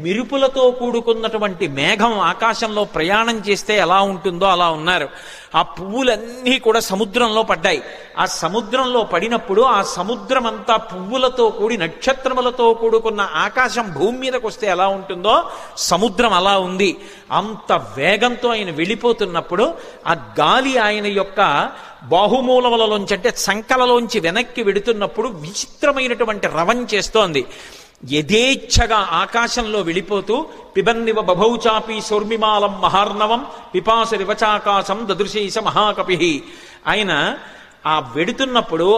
[SPEAKER 1] మిరుపులతో కూడుకున్నటువంటి మేఘం ఆకాశంలో ప్రయాణం చేస్తే ఎలా ఉంటుందో అలా ఉన్నారు. ఆ పువ్వులన్నీ కూడా సముద్రంలో పడ్డాయి. ఆ సముద్రంలో పడినప్పుడు ఆ సముద్రం అంతా పువ్వులతో కూడి నక్షత్రములతో కూడుకున్న ఆకాశం భూమి మీదకి వస్తే ఎలా ఉంటుందో సముద్రం అలా ఉంది. అంత వేగంతో ఆయన వెళ్ళిపోతున్నప్పుడు ఆ గాలి ఆయన యొక్క బాహుమూలములలోంచి అంటే సంకలలోంచి వెనక్కి వెడుతున్నప్పుడు విచిత్రమైనటువంటి రవం చేస్తోంది. యథేచ్ఛగా ఆకాశంలో వెళ్ళిపోతూ పిబన్నివ బభౌచాపి సౌర్మిమాలం మహార్ణవం పిపాసరివచాకాశం దదృశేష మహాకపి. ఆయన ఆ వెడుతున్నప్పుడు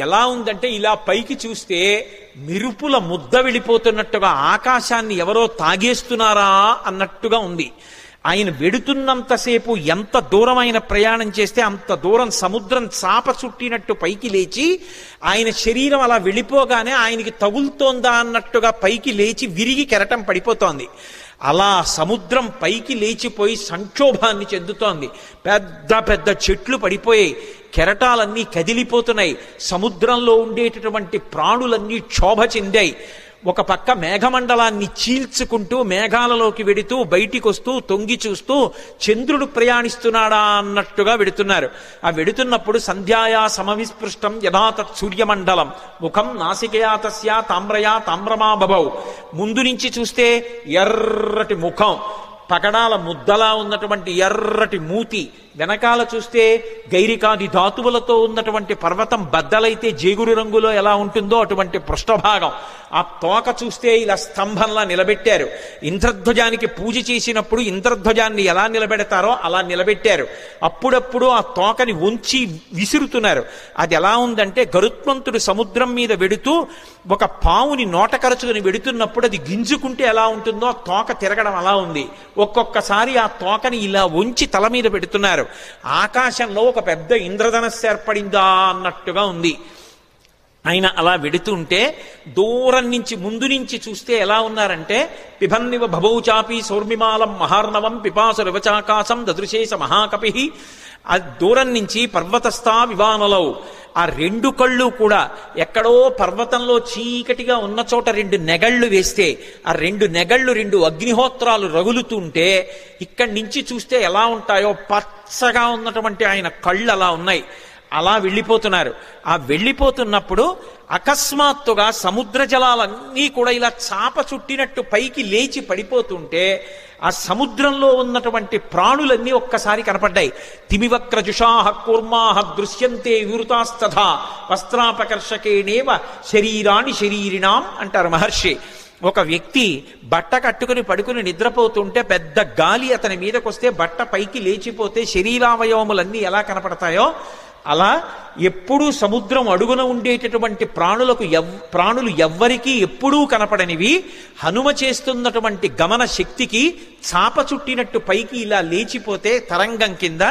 [SPEAKER 1] ఎలా ఉందంటే ఇలా పైకి చూస్తే మిరుపుల ముద్ద వెళ్ళిపోతున్నట్టుగా ఆకాశాన్ని ఎవరో తాగేస్తున్నారా అన్నట్టుగా ఉంది. ఆయన వెడుతున్నంతసేపు ఎంత దూరం ఆయన ప్రయాణం చేస్తే అంత దూరం సముద్రం చాప చుట్టినట్టు పైకి లేచి ఆయన శరీరం అలా వెళ్ళిపోగానే ఆయనకి తగులుతోందా అన్నట్టుగా పైకి లేచి విరిగి కెరటం పడిపోతోంది. అలా సముద్రం పైకి లేచిపోయి సంక్షోభాన్ని చెందుతోంది. పెద్ద పెద్ద చెట్లు పడిపోయాయి, కెరటాలన్నీ కదిలిపోతున్నాయి, సముద్రంలో ఉండేటటువంటి ప్రాణులన్నీ క్షోభ చెందాయి. ఒక పక్క మేఘమండలాన్ని చీల్చుకుంటూ మేఘాలలోకి వెడుతూ బయటికి వస్తూ తొంగి చూస్తూ చంద్రుడు ప్రయాణిస్తున్నాడా అన్నట్టుగా వెడుతున్నారు. ఆ వెడుతున్నప్పుడు సంధ్యాయా సమవిస్పృష్టం యథా తత్ సూర్యమండలం ముఖం నాసికయా తస్యా తామ్రయా తామ్రమా బభౌ. ముందు నుంచి చూస్తే ఎర్రటి ముఖం, పగడాల ముద్దలా ఉన్నటువంటి ఎర్రటి మూతి, వెనకాల చూస్తే గైరికాది ధాతువులతో ఉన్నటువంటి పర్వతం బద్దలైతే జేగురు రంగులో ఎలా ఉంటుందో అటువంటి పృష్ఠభాగం. ఆ తోక చూస్తే ఇలా స్తంభంలా నిలబెట్టారు. ఇంద్రధ్వజానికి పూజ చేసినప్పుడు ఇంద్రధ్వజాన్ని ఎలా నిలబెడతారో అలా నిలబెట్టారు. అప్పుడప్పుడు ఆ తోకని వంచి విసురుతున్నారు. అది ఎలా ఉందంటే గరుత్మంతుడు సముద్రం మీద వెడుతూ ఒక పావుని నోట కరుచుకుని వెడుతున్నప్పుడు అది గింజుకుంటే ఎలా ఉంటుందో ఆ తోక తిరగడం అలా ఉంది. ఒక్కొక్కసారి ఆ తోకని ఇలా వంచి తల మీద పెడుతున్నారు. ఆకాశంలో ఒక పెద్ద ఇంద్రధనస్సు ఏర్పడిందా అన్నట్టుగా ఉంది. ఆయన అలా వెడుతుంటే దూరం నుంచి ముందు నుంచి చూస్తే ఎలా ఉన్నారంటే పిబన్నివ భవౌచాపి సౌర్మిమాలం మహార్ణవం పిపాసు రవచాకాశం దదృశేష మహాకపి. ఆ దూరం నుంచి పర్వతస్థా వివానలవు, ఆ రెండు కళ్ళు కూడా ఎక్కడో పర్వతంలో చీకటిగా ఉన్న చోట రెండు నెగళ్ళు వేస్తే ఆ రెండు నెగళ్ళు రెండు అగ్నిహోత్రాలు రగులుతుంటే ఇక్కడి నుంచి చూస్తే ఎలా ఉంటాయో పచ్చగా ఉన్నటువంటి ఆయన కళ్ళు అలా ఉన్నాయి. అలా వెళ్ళిపోతున్నారు. ఆ వెళ్ళిపోతున్నప్పుడు అకస్మాత్తుగా సముద్ర జలాలన్నీ కూడా ఇలా చాప చుట్టినట్టు పైకి లేచి పడిపోతుంటే ఆ సముద్రంలో ఉన్నటువంటి ప్రాణులన్నీ ఒక్కసారి కనపడ్డాయి. తిమివక్రజుషాహ కూర్మాహ దృశ్యంతే వివృతాస్తథా వస్త్రాపకర్షకేణేవ శరీరాణి శరీరిణాం అంటారు మహర్షి. ఒక వ్యక్తి బట్ట కట్టుకుని పడుకుని నిద్రపోతుంటే పెద్ద గాలి అతని మీదకొస్తే బట్ట పైకి లేచిపోతే శరీరావయవములన్నీ ఎలా కనపడతాయో అలా ఎప్పుడూ సముద్రం అడుగున ఉండేటటువంటి ప్రాణులు ఎవ్వరికీ ఎప్పుడూ కనపడనివి హనుమ చేస్తున్నటువంటి గమన శక్తికి చాప చుట్టినట్టు పైకి ఇలా లేచిపోతే తరంగం కింద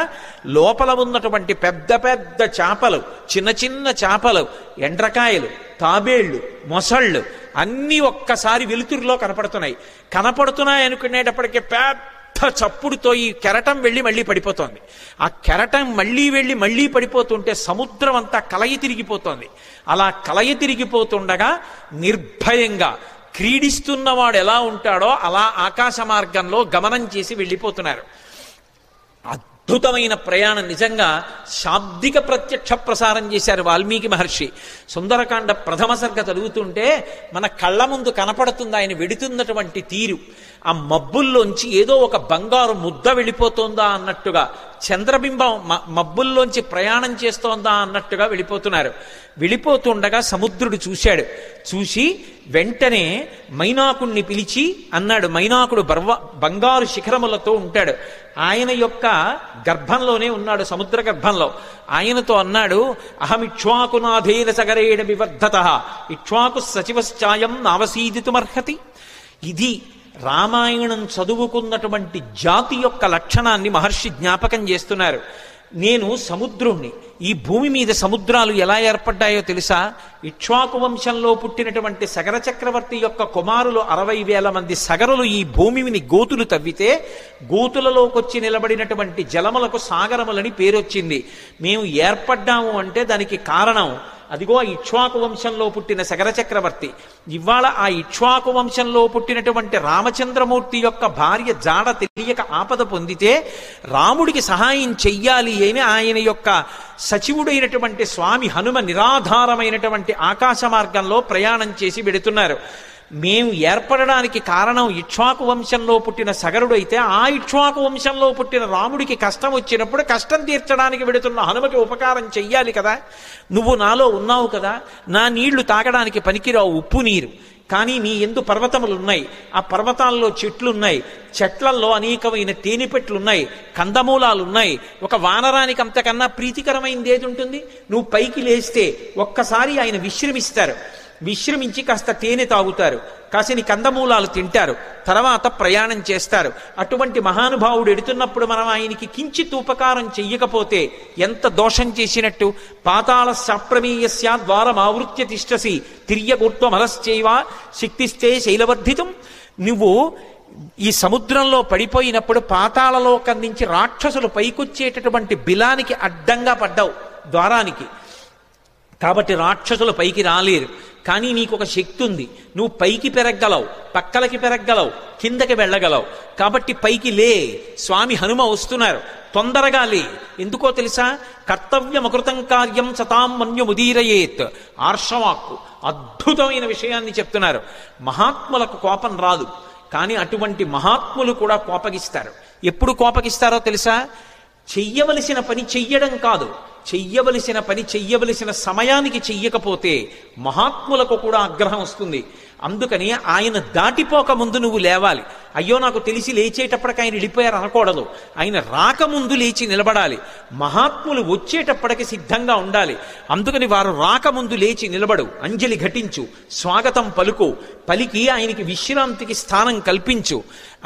[SPEAKER 1] లోపల ఉన్నటువంటి పెద్ద పెద్ద చేపలు, చిన్న చిన్న చేపలు, ఎండ్రకాయలు, తాబేళ్లు, మొసళ్ళు అన్నీ ఒక్కసారి వెలుతురులో కనపడుతున్నాయి అనుకునేటప్పటికీ పెద్ద చప్పుడుతో ఈ కెరటం వెళ్ళి మళ్ళీ పడిపోతోంది. ఆ కెరటం మళ్ళీ పడిపోతుంటే సముద్రం అంతా కలయి తిరిగిపోతోంది. అలా కలయి తిరిగిపోతుండగా నిర్భయంగా క్రీడిస్తున్నవాడు ఎలా ఉంటాడో అలా ఆకాశ మార్గంలో గమనం చేసి వెళ్ళిపోతున్నారు. అద్భుతమైన ప్రయాణం. నిజంగా శాబ్దిక ప్రత్యక్ష ప్రసారం చేశారు వాల్మీకి మహర్షి. సుందరకాండ ప్రథమ సర్గ చదువుతుంటే మన కళ్ళ ముందు కనపడుతుంది ఆయన వెడుతున్నటువంటి తీరు. ఆ మబ్బుల్లోంచి ఏదో ఒక బంగారు ముద్ద వెళ్ళిపోతుందా అన్నట్టుగా, చంద్రబింబం మబ్బుల్లోంచి ప్రయాణం చేస్తోందా అన్నట్టుగా వెళ్ళిపోతున్నారు. వెళ్ళిపోతుండగా సముద్రుడు చూశాడు. చూసి వెంటనే మైనాకుణ్ణి పిలిచి అన్నాడు. మైనాకుడు బంగారు శిఖరములతో ఉంటాడు. ఆయన యొక్క గర్భంలోనే ఉన్నాడు, సముద్ర గర్భంలో. ఆయనతో అన్నాడు, అహమిక్ష్వాకునాథేన సగరేణ వివర్ధత ఇక్ష్వాకు సచివశ్చాయం నావసీదితుమర్హతి. ఇది రామాయణం చదువుకున్నటువంటి జాతి యొక్క లక్షణాన్ని మహర్షి జ్ఞాపకం చేస్తున్నారు. నేను సముద్రుణ్ణి. ఈ భూమి మీద సముద్రాలు ఎలా ఏర్పడ్డాయో తెలుసా? ఇక్ష్వాకు వంశంలో పుట్టినటువంటి సగర చక్రవర్తి యొక్క కుమారులు 60,000 మంది సగరులు ఈ భూమిని గోతులు తవ్వితే గోతులలోకొచ్చి నిలబడినటువంటి జలములకు సాగరములని పేరొచ్చింది. మేము ఏర్పడ్డాము అంటే దానికి కారణం అదిగో ఇక్ష్వాకు వంశంలో పుట్టిన సగర చక్రవర్తి. ఇవాళ ఆ ఇక్ష్వాకు వంశంలో పుట్టినటువంటి రామచంద్రమూర్తి యొక్క భార్య జాడ తెలియక ఆపద పొందితే రాముడికి సహాయం చెయ్యాలి అని ఆయన యొక్క సచివుడైనటువంటి స్వామి హనుమ నిరాధారమైనటువంటి ఆకాశ మార్గంలో ప్రయాణం చేసి వెడుతున్నారు. మేము ఏర్పడడానికి కారణం ఇక్ష్వాకు వంశంలో పుట్టిన సగరుడు అయితే ఆ ఇక్ష్వాకు వంశంలో పుట్టిన రాముడికి కష్టం వచ్చినప్పుడు కష్టం తీర్చడానికి వెడుతున్న హనుమకి ఉపకారం చెయ్యాలి కదా. నువ్వు నాలో ఉన్నావు కదా, నా నీళ్లు తాగడానికి పనికిరావు, ఉప్పు నీరు. కానీ నీ ఎందు పర్వతములున్నాయి, ఆ పర్వతాల్లో చెట్లున్నాయి, చెట్లల్లో అనేకమైన తేనెపెట్లున్నాయి, కందమూలాలున్నాయి. ఒక వానరానికి అంతకన్నా ప్రీతికరమైనది ఏది ఉంటుంది? నువ్వు పైకి లేస్తే ఒక్కసారి ఆయన విశ్రమిస్తారు. విశ్రమించి కాస్త తేనె తాగుతారు, కాసిని కందమూలాలు తింటారు, తర్వాత ప్రయాణం చేస్తారు. అటువంటి మహానుభావుడు ఎడుతున్నప్పుడు మనం ఆయనకి కించిత్ ఉపకారం చెయ్యకపోతే ఎంత దోషం చేసినట్టు. పాతాళ శాప్రమేయస్య ద్వారమావృత్య తిష్టసి తిర్యగూర్త్వమలశ్చైవ శక్తిస్తే శైలవర్ధితం. నువ్వు ఈ సముద్రంలో పడిపోయినప్పుడు పాతాళలోకం నుంచి రాక్షసులు పైకొచ్చేటటువంటి బిలానికి అడ్డంగా పడ్డావు ద్వారానికి. కాబట్టి రాక్షసులు పైకి రాలేరు. కానీ నీకు ఒక శక్తి ఉంది, నువ్వు పైకి పెరగలవు, పక్కలకి పెరగలవు, కిందకి వెళ్ళగలవు. కాబట్టి పైకి లే, స్వామి హనుమ వస్తున్నారు, తొందరగా లే. ఎందుకో తెలుసా? కర్తవ్యమకృతం కార్యం సతాం మన్యుముదీరయేత్. ఆర్షవాక్కు అద్భుతమైన విషయాన్ని చెప్తున్నారు. మహాత్ములకు కోపం రాదు, కానీ అటువంటి మహాత్ములు కూడా కోపగిస్తారు. ఎప్పుడు కోపగిస్తారో తెలుసా? చెయ్యవలసిన పని చెయ్యడం కాదు, చెయ్యవలసిన పని చెయ్యవలసిన సమయానికి చెయ్యకపోతే మహాత్ములకు కూడా ఆగ్రహం వస్తుంది. అందుకని ఆయన దాటిపోక ముందు నువ్వు లేవాలి. అయ్యో నాకు తెలిసి లేచేటప్పటికి ఆయన వెళ్ళిపోయారు అనకూడదు, ఆయన రాకముందు లేచి నిలబడాలి. మహాత్ములు వచ్చేటప్పటికి సిద్ధంగా ఉండాలి. అందుకని వారు రాకముందు లేచి నిలబడు, అంజలి ఘటించు, స్వాగతం పలుకు, పలికి ఆయనకి విశ్రాంతికి స్థానం కల్పించు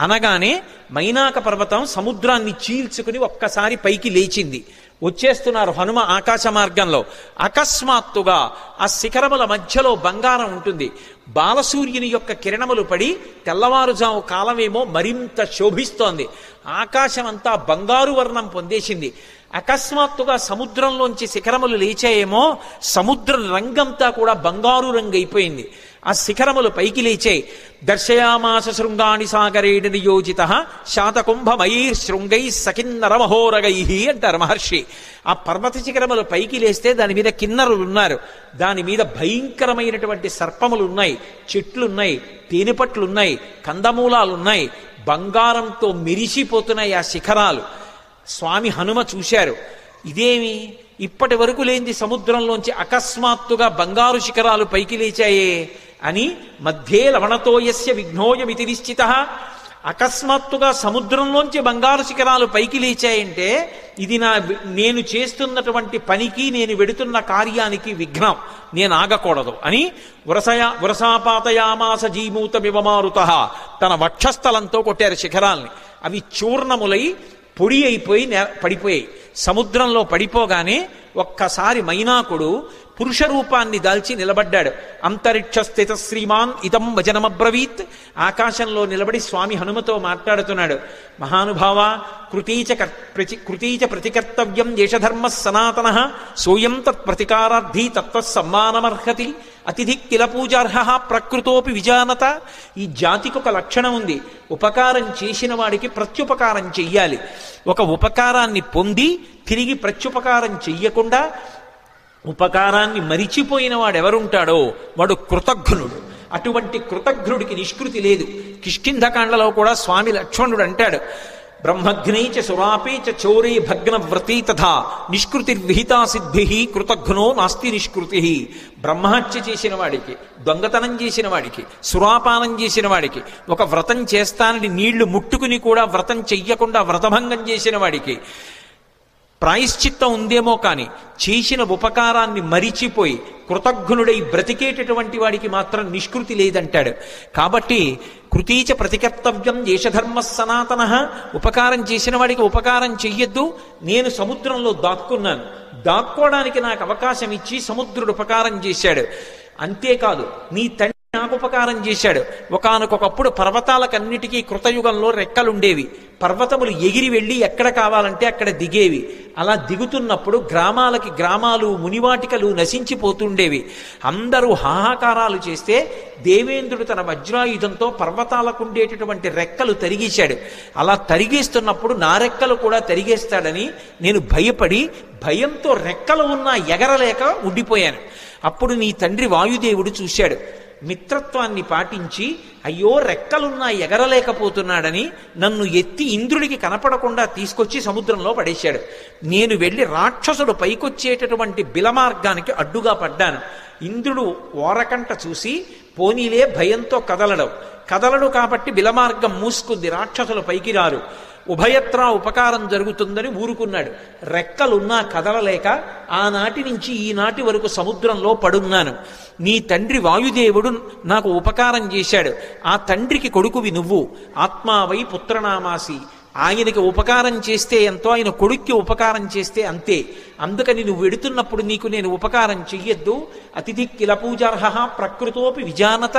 [SPEAKER 1] అనగానే మైనాక పర్వతం సముద్రాన్ని చీల్చుకుని ఒక్కసారి పైకి లేచింది. వచ్చేస్తున్నారు హనుమ ఆకాశ మార్గంలో. అకస్మాత్తుగా ఆ శిఖరముల మధ్యలో బంగారం ఉంటుంది. బాలసూర్యుని యొక్క కిరణములు పడి తెల్లవారుజాము కాలమేమో మరింత శోభిస్తోంది. ఆకాశం అంతా బంగారు వర్ణం పొందేసింది. అకస్మాత్తుగా సముద్రంలోంచి శిఖరములు లేచాయేమో, సముద్ర రంగంతా కూడా బంగారు రంగు అయిపోయింది. ఆ శిఖరములు పైకి లేచాయి. దర్శయామాస శృంగాణి సాగరేణ నియోజిత శాతకుంభమయైర్శృంగై సకిన్నరమహోరగై అంటారు మహర్షి. ఆ పర్వత శిఖరములు పైకి లేస్తే దాని మీద కిన్నరులు ఉన్నారు, దాని మీద భయంకరమైనటువంటి సర్పములు ఉన్నాయి, చెట్లున్నాయి, తేనెపట్లున్నాయి, కందమూలాలున్నాయి, బంగారంతో మెరిసిపోతున్నాయి ఆ శిఖరాలు. స్వామి హనుమ చూశారు, ఇదేమి ఇప్పటి వరకు లేనిది సముద్రంలోంచి అకస్మాత్తుగా బంగారు శిఖరాలు పైకి లేచాయే అని. మధ్యే లవణతోయస్య విఘ్నోయమితి నిశ్చిత. అకస్మాత్తుగా సముద్రంలోంచి బంగారు శిఖరాలు పైకి లేచాయంటే ఇది నేను చేస్తున్నటువంటి పనికి, నేను వెడుతున్న కార్యానికి విఘ్నం, నేను ఆగకూడదు అని వరసాపాతయామాస జీమూతమివ మారుతః తన వక్షస్థలంతో కొట్టారు శిఖరాల్ని. అవి చూర్ణములై పొడి అయిపోయి పడిపోయాయి. సముద్రంలో పడిపోగానే ఒక్కసారి మైనాకుడు పురుష రూపాన్ని దాల్చి నిలబడ్డాడు. అంతరిక్ష స్థిత శ్రీమాన్ ఇదం వచనమబ్రవీత్. ఆకాశంలో నిలబడి స్వామి హనుమతో మాట్లాడుతున్నాడు. మహానుభావ, కృతీచ ప్రతికర్తవ్యం దేశధర్మ సనాతన సోయం తత్ప్రతికారార్థీ తత్వసమ్మానమర్హతి అతిథి కిల పూజార్హ ప్రకృతోపి విజానత. ఈ జాతికి ఒక లక్షణం ఉంది, ఉపకారం చేసిన వాడికి ప్రత్యుపకారం చెయ్యాలి. ఒక ఉపకారాన్ని పొంది తిరిగి ప్రత్యుపకారం చెయ్యకుండా ఉపకారాన్ని మరిచిపోయిన వాడెవరుంటాడో వాడు కృతఘ్నుడు. అటువంటి కృతఘ్నుడికి నిష్కృతి లేదు. కిష్కింధకాండలో కూడా స్వామి లక్ష్మణుడు అంటాడు, బ్రహ్మఘ్నైచ సురాపేచ చోరే భగ్నవ్రతీ తథా నిష్కృతిర్విహితా సిద్ధిః కృతఘ్నో నాస్తి నిష్కృతి. బ్రహ్మహత్య చేసిన వాడికి, దొంగతనం చేసిన వాడికి, సురాపానం చేసిన వాడికి, ఒక వ్రతం చేస్తానని నీళ్లు ముట్టుకుని కూడా వ్రతం చెయ్యకుండా వ్రతభంగం చేసిన వాడికి ప్రాయశ్చిత్తం ఉందేమో కానీ చేసిన ఉపకారాన్ని మరిచిపోయి కృతఘ్నుడై బ్రతికేటటువంటి వాడికి మాత్రం నిష్కృతి లేదంటాడు. కాబట్టి కృతీచ ప్రతికర్తవ్యం దేశధర్మ సనాతన. ఉపకారం చేసిన వాడికి ఉపకారం చెయ్యొద్దు. నేను సముద్రంలో దాక్కున్నాను, దాక్కోవడానికి నాకు అవకాశం ఇచ్చి సముద్రుడు ఉపకారం చేశాడు. అంతేకాదు నీ తండ్రి నాకు ఉపకారం చేశాడు. ఒకానొకప్పుడు పర్వతాలకన్నిటికీ కృతయుగంలో రెక్కలుండేవి. పర్వతములు ఎగిరి వెళ్ళి ఎక్కడ కావాలంటే అక్కడ దిగేవి. అలా దిగుతున్నప్పుడు గ్రామాలకి గ్రామాలు, మునివాటికలు నశించిపోతుండేవి. అందరూ హాహాకారాలు చేస్తే దేవేంద్రుడు తన వజ్రాయుధంతో పర్వతాలకు ఉండేటటువంటి రెక్కలు తరిగేశాడు. అలా తరిగేస్తున్నప్పుడు నా రెక్కలు కూడా తరిగేస్తాడని నేను భయపడి భయంతో రెక్కలు ఉన్నా ఎగరలేక ఉండిపోయాను. అప్పుడు నీ తండ్రి వాయుదేవుడు చూశాడు, మిత్రత్వాన్ని పాటించి అయ్యో రెక్కలున్నా ఎగరలేకపోతున్నాడని నన్ను ఎత్తి ఇంద్రుడికి కనపడకుండా తీసుకొచ్చి సముద్రంలో పడేశాడు. నేను వెళ్ళి రాక్షసుడు పైకొచ్చేటటువంటి బిలమార్గానికి అడ్డుగా పడ్డాను. ఇంద్రుడు ఓరకంట చూసి పోనీలే భయంతో కదలడు కాబట్టి బిలమార్గం మూసుకుంది, రాక్షసులు పైకి రారు, ఉభయత్రా ఉపకారం జరుగుతుందని ఊరుకున్నాడు. రెక్కలున్నా కదలలేక ఆనాటి నుంచి ఈనాటి వరకు సముద్రంలో పడున్నాను. నీ తండ్రి వాయుదేవుడు నాకు ఉపకారం చేశాడు. ఆ తండ్రికి కొడుకువి నువ్వు. ఆత్మావై పుత్రనామాసి, ఆయనకి ఉపకారం చేస్తే ఎంతో, ఆయన కొడుక్కి ఉపకారం చేస్తే అంతే. అందుకని నువ్వు వెడుతున్నప్పుడు నీకు నేను ఉపకారం చెయ్యొద్దు. అతిథి కిల పూజార్హ ప్రకృతోపి విజానత.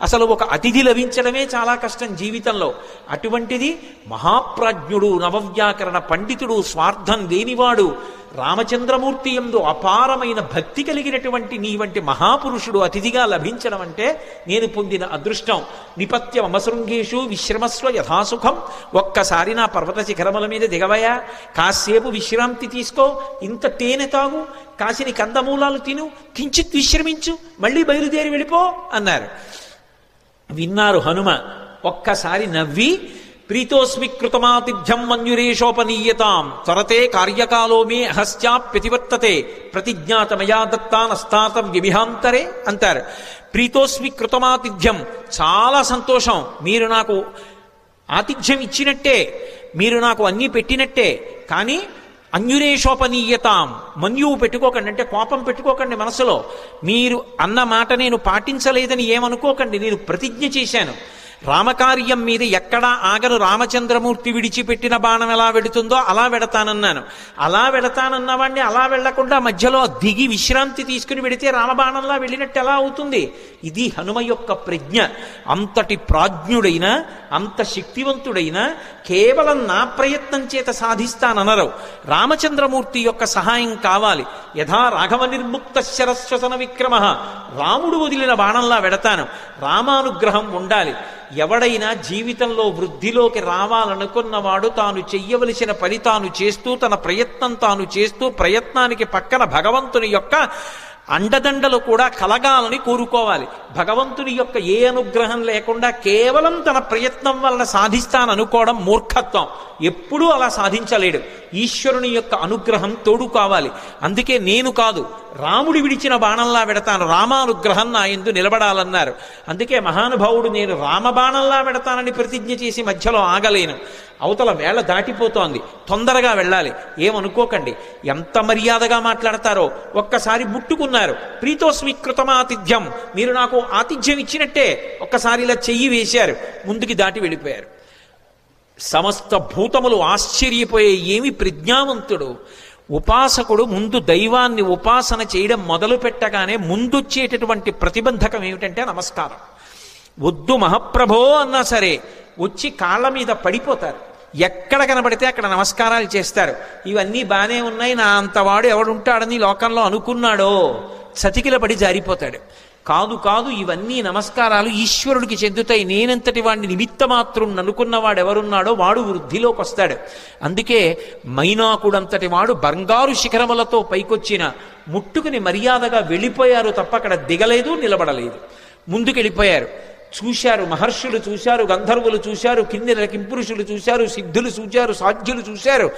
[SPEAKER 1] అసలు ఒక అతిథి లభించడమే చాలా కష్టం జీవితంలో. అటువంటిది మహాప్రాజ్ఞుడు, నవవ్యాకరణ పండితుడు, స్వార్థం లేనివాడు, రామచంద్రమూర్తి యందు అపారమైన భక్తి కలిగినటువంటి నీ వంటి మహాపురుషుడు అతిథిగా లభించడం అంటే నేను పొందిన అదృష్టం. నిపత్య మమశృంగేషు విశ్రమస్వ యథాసుఖం. ఒక్కసారి నా పర్వత శిఖరముల మీద దిగవయా, కాసేపు విశ్రాంతి తీసుకో, ఇంత తేనె తాగు, కాసిని కందమూలాలు తిను, కించిత్ విశ్రమించు, మళ్ళీ బయలుదేరి వెళ్ళిపో అన్నారు. విన్నారు హనుమ. ఒక్కసారి నవ్వి, ప్రీతోస్మి కృతమాతిథ్యం మన్యురేషోపనీయతాం త్వరతే కార్యకాలో మే అహస్యాప్యతివర్తతే ప్రతిజ్ఞాతమయా దత్తానస్తాతం వ్యమిహాంతరే అంటారు. ప్రీతోస్మి కృతమాతిథ్యం, చాలా సంతోషం, మీరు నాకు ఆతిథ్యం ఇచ్చినట్టే, మీరు నాకు అన్నీ పెట్టినట్టే. కానీ అన్యురేషోపనీయతాం, మన్యువు పెట్టుకోకండి, అంటే కోపం పెట్టుకోకండి మనసులో. మీరు అన్న మాట నేను పాటించలేదని ఏమనుకోకండి. నేను ప్రతిజ్ఞ చేశాను, రామకార్యం మీద ఎక్కడా ఆగను. రామచంద్రమూర్తి విడిచిపెట్టిన బాణం ఎలా వెడుతుందో అలా వెడతానన్నాను. అలా వెడతానన్నవాడిని అలా వెళ్లకుండా మధ్యలో దిగి విశ్రాంతి తీసుకుని వెడితే రామబాణంలా వెళ్ళినట్టు ఎలా అవుతుంది? ఇది హనుమ యొక్క ప్రజ్ఞ. అంతటి ప్రాజ్ఞుడైన, అంత శక్తివంతుడైన కేవలం నా ప్రయత్నం చేత సాధిస్తాననరు. రామచంద్రమూర్తి యొక్క సహాయం కావాలి. యథా రాఘవ నిర్ముక్త శరస్వసన విక్రమ, రాముడు వదిలిన బాణంలా వెడతాను. రామానుగ్రహం ఉండాలి. ఎవడైనా జీవితంలో వృద్ధిలోకి రావాలనుకున్నవాడు తాను చెయ్యవలసిన పని తాను చేస్తూ, తన ప్రయత్నం తాను చేస్తూ, ప్రయత్నానికి పక్కన భగవంతుని యొక్క అండదండలు కూడా కలగాలని కోరుకోవాలి. భగవంతుని యొక్క ఏ అనుగ్రహం లేకుండా కేవలం తన ప్రయత్నం వలన సాధిస్తాననుకోవడం మూర్ఖత్వం. ఎప్పుడూ అలా సాధించలేడు. ఈశ్వరుని యొక్క అనుగ్రహం తోడు కావాలి. అందుకే నేను కాదు, రాముడి విడిచిన బాణంలా వెడతాను, రామానుగ్రహం నా యందు నిలబడాలన్నారు. అందుకే మహానుభావుడు నేను రామబాణంలా వెడతానని ప్రతిజ్ఞ చేసి మధ్యలో ఆగలేను. అవతల వేళ దాటిపోతోంది, తొందరగా వెళ్ళాలి. ఏమనుకోకండి, ఎంత మర్యాదగా మాట్లాడతారో. ఒక్కసారి ముట్టుకున్నారు. ప్రీతోస్మి కృతమాతిథ్యం, మీరు నాకు ఆతిథ్యం ఇచ్చినట్టే. ఒక్కసారి ఇలా చెయ్యి వేశారు, ముందుకి దాటి వెళ్ళిపోయారు. సమస్త భూతములు ఆశ్చర్యపోయే, ఏమి ప్రజ్ఞావంతుడు! ఉపాసకుడు ముందు దైవాన్ని ఉపాసన చేయడం మొదలు పెట్టగానే ముందొచ్చేటటువంటి ప్రతిబంధకం ఏమిటంటే నమస్కారం. వద్దు మహాప్రభో అన్నా సరే వచ్చి కాళ్ళ మీద పడిపోతారు. ఎక్కడ కనబడితే అక్కడ నమస్కారాలు చేస్తారు. ఇవన్నీ బానే ఉన్నాయి, నా అంతవాడు ఎవడుంటాడని లోకంలో అనుకున్నాడో చతికిల పడి జారిపోతాడు. కాదు కాదు, ఇవన్నీ నమస్కారాలు ఈశ్వరుడికి చెందుతాయి. నేనంతటి వాడిని నిమిత్తమాత్రం అనుకున్నవాడు ఎవరున్నాడో వాడు వృద్ధిలోకి వస్తాడు. అందుకే మైనాకుడంతటి వాడు బంగారు శిఖరములతో పైకొచ్చిన ముట్టుకుని మర్యాదగా వెళ్ళిపోయారు తప్ప అక్కడ దిగలేదు, నిలబడలేదు. ముందుకెళ్ళిపోయారు. చూశారు, మహర్షులు చూశారు, గంధర్వులు చూశారు, కిన్నెర కింపురుషులు చూశారు, సిద్ధులు చూశారు, సాధ్యులు చూశారు.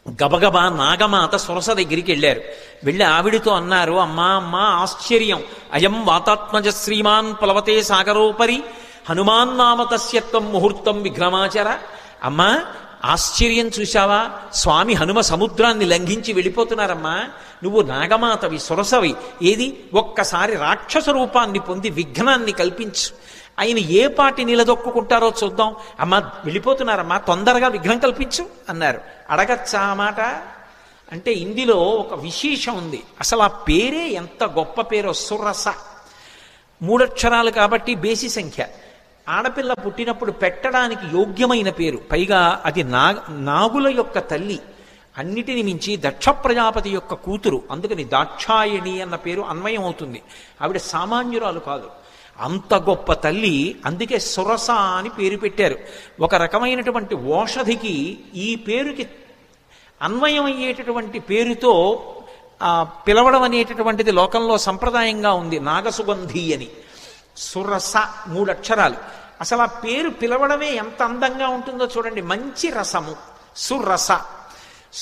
[SPEAKER 1] గబగబా నాగమాత సురస దగ్గరికి వెళ్ళారు. వెళ్ళి ఆవిడితో అన్నారు, అమ్మా అమ్మా ఆశ్చర్యం, అయం వాతాత్మజ శ్రీమాన్ ప్లవతే సాగరోపరి హనుమాన్ నామ తస్యత్వం ముహూర్తం విఘ్నమాచర. అమ్మా ఆశ్చర్యం చూశావా? స్వామి హనుమ సముద్రాన్ని లంఘించి వెళ్ళిపోతున్నారమ్మా. నువ్వు నాగమాతవి, సురసవి. ఏది ఒక్కసారి రాక్షస రూపాన్ని పొంది విఘ్నాన్ని కల్పించు. ఆయన ఏ పాటి నిలదొక్కుంటారో చూద్దాం. అమ్మ వెళ్ళిపోతున్నారమ్మా, తొందరగా విఘ్నం కల్పించు అన్నారు. అడగచ్చా మాట? అంటే ఇందులో ఒక విశేషం ఉంది. అసలు ఆ పేరే ఎంత గొప్ప పేరో, సురస. 3 అక్షరాలు కాబట్టి బేసి సంఖ్య. ఆడపిల్ల పుట్టినప్పుడు పెట్టడానికి యోగ్యమైన పేరు. పైగా అది నాగుల యొక్క తల్లి, అన్నిటిని మించి దక్ష ప్రజాపతి యొక్క కూతురు. అందుకని దాక్షాయణి అన్న పేరు అన్వయం అవుతుంది. ఆవిడ సామాన్యురాలు కాదు, అంత గొప్ప తల్లి. అందుకే సురస అని పేరు పెట్టారు. ఒక రకమైనటువంటి ఓషధికి ఈ పేరుకి అన్వయం అయ్యేటటువంటి పేరుతో పిలవడం అనేటటువంటిది లోకంలో సంప్రదాయంగా ఉంది. నాగసుగంధి అని. సురస 3 అక్షరాలు. అసలు ఆ పేరు పిలవడమే ఎంత అందంగా ఉంటుందో చూడండి. మంచి రసము, సురస.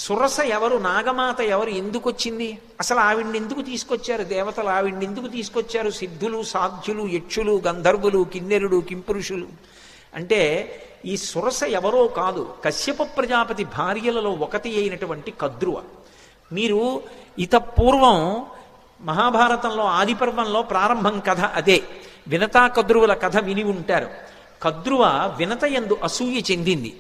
[SPEAKER 1] సురస ఎవరు? నాగమాత ఎవరు? ఎందుకు వచ్చింది? అసలు ఆవిడ్ని ఎందుకు తీసుకొచ్చారు దేవతలు? ఆవిడ్ని ఎందుకు తీసుకొచ్చారు సిద్ధులు, సాధ్యులు, యక్షులు, గంధర్వులు, కిన్నెరుడు, కింపురుషులు? అంటే ఈ సురస ఎవరో కాదు, కశ్యప ప్రజాపతి భార్యలలో ఒకటి అయినటువంటి కద్రువ. మీరు పూర్వం మహాభారతంలో ఆదిపర్వంలో ప్రారంభం కథ అదే. వినతా కద్రువుల కథ విని ఉంటారు. కద్రువ వినత యందు అసూయ చెందింది.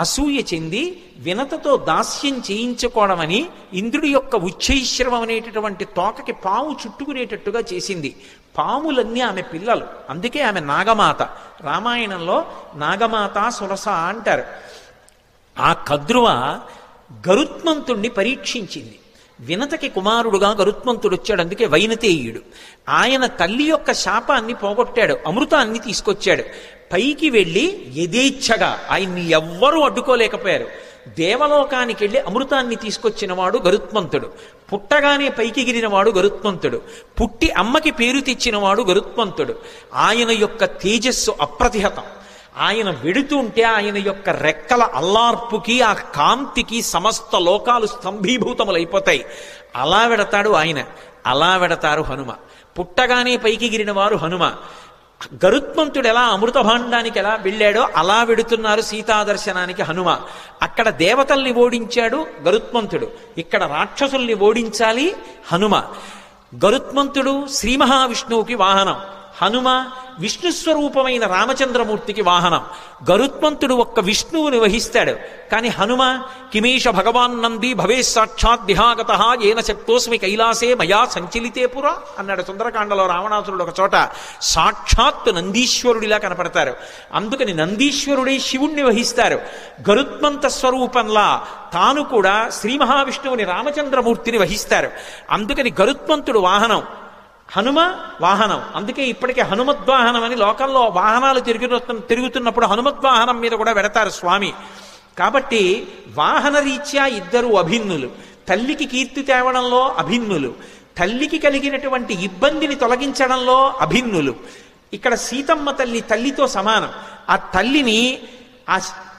[SPEAKER 1] అసూయ చెంది వినతతో దాస్యం చేయించుకోవడమని ఇంద్రుడి యొక్క ఉచ్చైశ్రవం అనేటటువంటి తోకకి పాము చుట్టుకునేటట్టుగా చేసింది. పాములన్నీ ఆమె పిల్లలు, అందుకే ఆమె నాగమాత. రామాయణంలో నాగమాత సురస అంటారు. ఆ కద్రువ గరుత్మంతుణ్ణి పరీక్షించింది. వినతకి కుమారుడుగా గరుత్మంతుడు వచ్చాడు, అందుకే వైనతేయుడు. ఆయన తల్లి యొక్క శాపాన్ని పోగొట్టాడు, అమృతాన్ని తీసుకొచ్చాడు. పైకి వెళ్ళి యథేచ్ఛగా ఆయన్ని ఎవ్వరూ అడ్డుకోలేకపోయారు. దేవలోకానికి వెళ్ళి అమృతాన్ని తీసుకొచ్చినవాడు గరుత్మంతుడు. పుట్టగానే పైకి ఎగిరినవాడు గరుత్మంతుడు. పుట్టి అమ్మకి పేరు తెచ్చినవాడు గరుత్మంతుడు. ఆయన యొక్క తేజస్సు అప్రతిహతం. ఆయన వెడుతుంటే ఆయన యొక్క రెక్కల అల్లార్పుకి ఆ కాంతికి సమస్త లోకాలు స్తంభీభూతములైపోతాయి. అలా వెడతాడు ఆయన, అలా వెడతారు హనుమ. పుట్టగానే పైకి ఎగిరిన వారు హనుమ. గరుత్మంతుడు ఎలా అమృత భాండానికి ఎలా వెళ్ళాడో అలా వెడుతున్నారు సీతాదర్శనానికి హనుమ. అక్కడ దేవతల్ని ఓడించాడు గరుత్మంతుడు, ఇక్కడ రాక్షసుల్ని ఓడించాలి హనుమ. గరుత్మంతుడు శ్రీ మహావిష్ణువుకి వాహనం, హనుమ విష్ణుస్వరూపమైన రామచంద్రమూర్తికి వాహనం. గరుత్మంతుడు ఒక్క విష్ణువుని వహిస్తాడు, కానీ హనుమ కిమేష భగవాన్ నంది భవే సాక్షాత్ దిహాగత ఏన శక్తోస్మి కైలాసే మయా సంచలితే పురా అన్నాడు సుందరకాండలో రావణాసురుడు ఒక చోట. సాక్షాత్ నందీశ్వరుడిలా కనపడతారు, అందుకని నందీశ్వరుడే శివుణ్ణి వహిస్తారు. గరుత్మంత స్వరూపంలా తాను కూడా శ్రీ మహావిష్ణువుని రామచంద్రమూర్తిని వహిస్తారు. అందుకని గరుత్మంతుడు వాహనం, హనుమ వాహనం. అందుకే ఇప్పటికే హనుమద్వాహనం అని లోకంలో వాహనాలు తిరుగుతున్నప్పుడు హనుమద్వాహనం మీద కూడా వెడతారు స్వామి. కాబట్టి వాహన రీత్యా ఇద్దరు అభిన్నులు. తల్లికి కీర్తి తేవడంలో అభిన్నులు, తల్లికి కలిగినటువంటి ఇబ్బందిని తొలగించడంలో అభిన్నులు. ఇక్కడ సీతమ్మ తల్లి తల్లితో సమానం. ఆ తల్లిని ఆ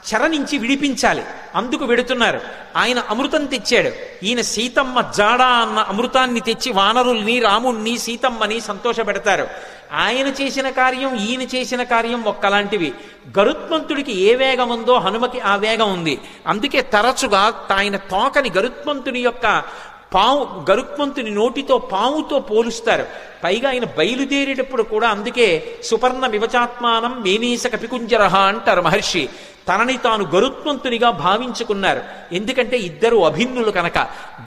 [SPEAKER 1] చెర నుంచి విడిపించాలి, అందుకు వెడుతున్నారు. ఆయన అమృతం తెచ్చాడు, ఈయన సీతమ్మ జాడ అన్న అమృతాన్ని తెచ్చి వానరుల్ని రాముణ్ణి సీతమ్మని సంతోషపెడతారు. ఆయన చేసిన కార్యం ఈయన చేసిన కార్యం ఒక్కలాంటివి. గరుత్మంతుడికి ఏ వేగం ఉందో హనుమకి ఆ వేగం ఉంది. అందుకే తరచుగా ఆయన తోకని గరుత్మంతుని యొక్క గరుత్మంతుని నోటితో పాముతో పోలుస్తారు. పైగా ఆయన బయలుదేరేటప్పుడు కూడా అందుకే సుపర్ణ వివచాత్మానం మేనీస కపికుంజరహ అంటారు మహర్షి. తనని తాను గరుత్మంతునిగా భావించుకున్నారు, ఎందుకంటే ఇద్దరు అభిన్నులు కనుక.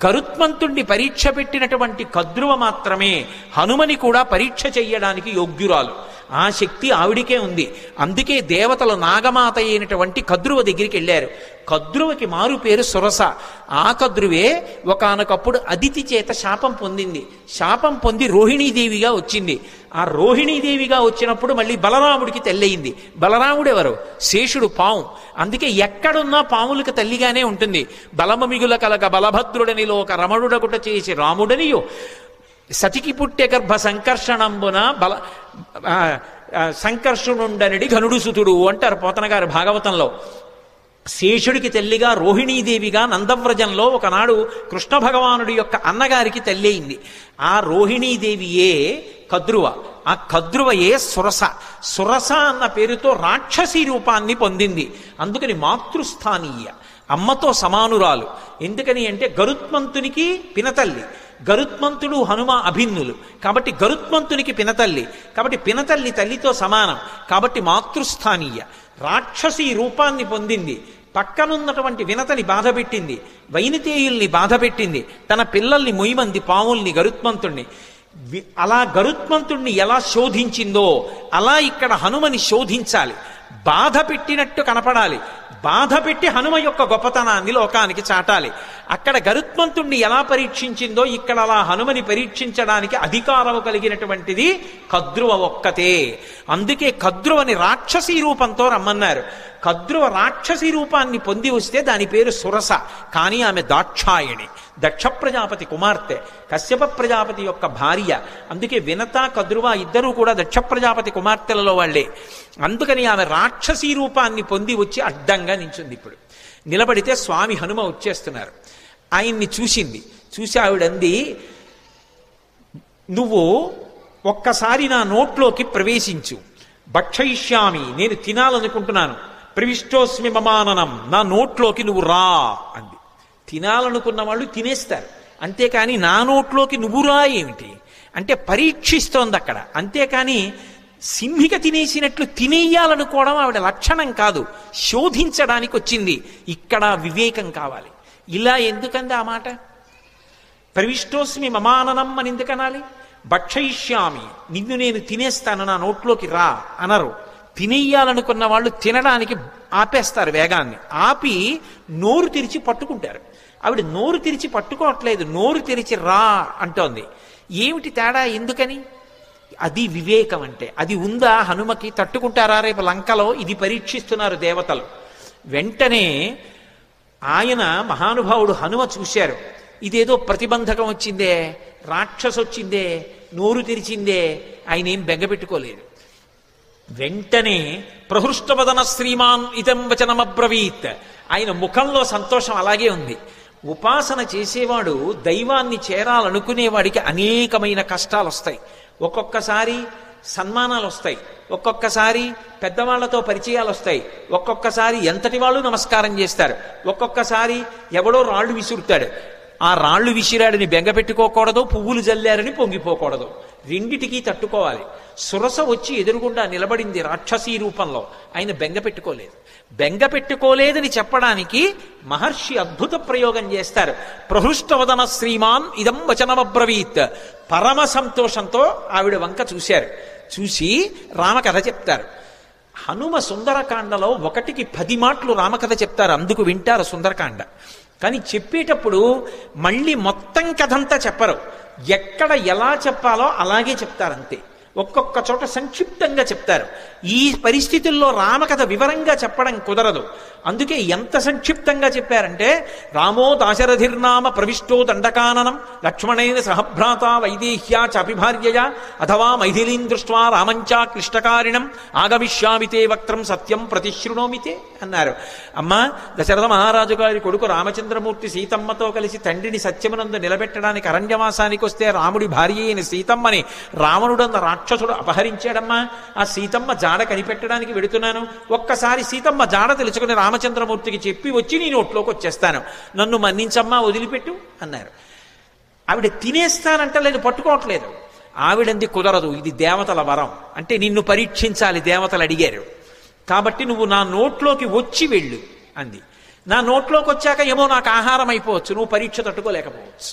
[SPEAKER 1] గరుత్మంతుణ్ణి పరీక్ష పెట్టినటువంటి కద్రువ మాత్రమే హనుమని కూడా పరీక్ష చెయ్యడానికి యోగ్యురాలు. ఆ శక్తి ఆవిడికే ఉంది. అందుకే దేవతలు నాగమాత అయినటువంటి కద్రువ దగ్గరికి వెళ్ళారు. కద్రువకి మారు పేరు సురస. ఆ కద్రువే ఒకానొకప్పుడు అదితి చేత శాపం పొందింది. శాపం పొంది రోహిణీదేవిగా వచ్చింది. ఆ రోహిణీదేవిగా వచ్చినప్పుడు మళ్ళీ బలరాముడికి తల్లయింది. బలరాముడెవరు? శేషుడు, పాము. అందుకే ఎక్కడున్నా పాములకు తల్లిగానే ఉంటుంది. బలమ మిగుల కలగ బలభద్రుడనిలో ఒక రమణుడకుట చేసి రాముడనియో సతికి పుట్టె గర్భ సంకర్షణంబున సంకర్షణుండనడి ఘనుడు సుతుడు అంటారు పోతన గారు భాగవతంలో. శేషుడికి తల్లిగా రోహిణీదేవిగా నందవ్రజంలో ఒకనాడు కృష్ణ భగవానుడి యొక్క అన్నగారికి తల్లి అయింది. ఆ రోహిణీదేవియే కద్రువ. ఆ కద్రువయే సురస. సురస అన్న పేరుతో రాక్షసీ రూపాన్ని పొందింది. అందుకని మాతృస్థానీయ, అమ్మతో సమానురాలు. ఎందుకని అంటే గరుత్మంతునికి పినతల్లి, గరుత్మంతుడు హనుమ అభిన్నులు కాబట్టి గరుత్మంతునికి పినతల్లి, కాబట్టి పినతల్లి తల్లితో సమానం, కాబట్టి మాతృస్థానీయ. రాక్షసీ రూపాన్ని పొందింది. పక్కనున్నటువంటి వినతని బాధపెట్టింది, వైనతేయుల్ని బాధపెట్టింది, తన పిల్లల్ని మొయ్యమంది పాముల్ని గరుత్మంతుణ్ణి. అలా గరుత్మంతుణ్ణి ఎలా శోధించిందో అలా ఇక్కడ హనుమని శోధించాలి. బాధ పెట్టినట్టు కనపడాలి, బాధ పెట్టి హనుమ యొక్క గొప్పతనాన్ని లోకానికి చాటాలి. అక్కడ గరుత్మంతుణ్ణి ఎలా పరీక్షించిందో ఇక్కడ అలా హనుమని పరీక్షించడానికి అధికారము కలిగినటువంటిది కద్రువ ఒక్కతే. అందుకే కద్రువని రాక్షసీ రూపంతో రమ్మన్నారు. కద్రువ రాక్షసీ రూపాన్ని పొంది వస్తే దాని పేరు సురస. కానీ ఆమె దాక్షాయణి, దక్ష ప్రజాపతి కుమార్తె, కశ్యప ప్రజాపతి యొక్క భార్య. అందుకే వినత కద్రువ ఇద్దరూ కూడా దక్ష ప్రజాపతి కుమార్తెలలో వాళ్లే. అందుకని ఆమె రాక్షసీ రూపాన్ని పొంది వచ్చి అడ్డంగా నించుంది. ఇప్పుడు నిలబడితే స్వామి హనుమ వచ్చేస్తున్నారు. ఆయన్ని చూసింది. చూసి ఆవిడంది, నువ్వు ఒక్కసారి నా నోట్లోకి ప్రవేశించు, భక్షయిష్యామి, నేను తినాలనుకుంటున్నాను, ప్రవిష్టోస్మి మమాననం, నా నోట్లోకి నువ్వు రా అంది. తినాలనుకున్న వాళ్ళు తినేస్తారు, అంతేకాని నా నోట్లోకి నువ్వు రా ఏమిటి అంటే పరీక్షిస్తోంది అక్కడ. అంతేకాని సింహిక తినేసినట్లు తినేయాలనుకోవడం ఆవిడ లక్షణం కాదు, శోధించడానికి వచ్చింది. ఇక్కడ వివేకం కావాలి. ఇలా ఎందుకంది ఆ మాట? ప్రవిష్టోస్మి మమాననం అని ఎందుకనాలి? భక్షయిష్యామి, నిన్ను నేను తినేస్తాను, నా నోట్లోకి రా అనరు. తినేయాలనుకున్న వాళ్ళు తినడానికి ఆపేస్తారు వేగాన్ని, ఆపి నోరు తెరిచి పట్టుకుంటారు. ఆవిడ నోరు తెరిచి పట్టుకోవట్లేదు, నోరు తెరిచి రా అంటోంది. ఏమిటి తేడా? ఎందుకని? అది వివేకం అంటే. అది ఉందా హనుమకి? తట్టుకుంటారా రేపు లంకలో? ఇది పరీక్షిస్తున్నారు దేవతలు. వెంటనే ఆయన మహానుభావుడు హనుమ చూశారు, ఇదేదో ప్రతిబంధకం వచ్చిందే, రాక్షసు వచ్చిందే, నోరు తెరిచిందే. ఆయన ఏం బెంగపెట్టుకోలేదు. వెంటనే ప్రహృష్టవదన శ్రీమాన్ ఇదం వచనమబ్రవీత్. ఆయన ముఖంలో సంతోషం అలాగే ఉంది. ఉపాసన చేసేవాడు దైవాన్ని చేరాలనుకునేవాడికి అనేకమైన కష్టాలు వస్తాయి. ఒక్కొక్కసారి సన్మానాలు వస్తాయి, ఒక్కొక్కసారి పెద్దవాళ్లతో పరిచయాలు వస్తాయి, ఒక్కొక్కసారి ఎంతటి వాళ్ళు నమస్కారం చేస్తారు, ఒక్కొక్కసారి ఎవడో రాళ్ళు విసురుతాడు. ఆ రాళ్ళు విసిరాడని బెంగపెట్టుకోకూడదు, పువ్వులు జల్లారని పొంగిపోకూడదు. రెండిటికీ తట్టుకోవాలి. సురస వచ్చి ఎదురుగుండా నిలబడింది రాక్షసీ రూపంలో, ఆయన బెంగపెట్టుకోలేదు. బెంగపెట్టుకోలేదని చెప్పడానికి మహర్షి అద్భుత ప్రయోగం చేస్తారు. ప్రహృష్టవదన శ్రీమాన్ ఇదం వచనమబ్రవీత్. పరమ సంతోషంతో ఆవిడ వంక చూశారు. చూసి రామకథ చెప్తారు. హనుమ సుందరకాండలో 1కి 10 మాటలు రామకథ చెప్తారు, అందుకు వింటారు సుందరకాండ. కానీ చెప్పేటప్పుడు మళ్ళీ మొత్తం కథంతా చెప్పరు, ఎక్కడ ఎలా చెప్పాలో అలాగే చెప్తారంతే. ఒక్కొక్క చోట సంక్షిప్తంగా చెప్తారు. ఈ పరిస్థితుల్లో రామకథ వివరంగా చెప్పడం కుదరదు. అందుకే ఎంత సంక్షిప్తంగా చెప్పారంటే, రామో దాశరథిర్నామ ప్రవిష్టో దండకాననం లక్ష్మణేన సహభ్రాత వైదేహ్యా చాపిభార్యయా అథవా మైథిలీం దృష్ట్వా రామంచా క్లిష్టకారిణం ఆగమిష్యామితే వక్త్రం సత్యం ప్రతిశృణోమితే అన్నారు. అమ్మా, దశరథ మహారాజు గారి కొడుకు రామచంద్రమూర్తి సీతమ్మతో కలిసి తండ్రిని సత్యమునందు నిలబెట్టడానికి అరణ్యవాసానికి వస్తే రాముడి భార్య అయిన సీతమ్మని రావణుడన్న రాక్షసుడు అపహరించాడమ్మా. ఆ సీతమ్మ జాడ కనిపెట్టడానికి వెడుతున్నాను, ఒక్కసారి సీతమ్మ జాడ తెలుసుకుని రామచంద్రమూర్తికి చెప్పి వచ్చి నీ నోట్లోకి వచ్చేస్తాను, నన్ను మన్నించమ్మా, వదిలిపెట్టు అన్నారు. ఆవిడ తినేస్తానంటలేదు, పట్టుకోవట్లేదు. ఆవిడంది కుదరదు, ఇది దేవతల వరం, అంటే నిన్ను పరీక్షించాలి, దేవతలు అడిగారు కాబట్టి నువ్వు నా నోట్లోకి వచ్చి వెళ్ళు అంది. నా నోట్లోకి వచ్చాక ఏమో నాకు ఆహారం అయిపోవచ్చు, నువ్వు పరీక్ష తట్టుకోలేకపోవచ్చు,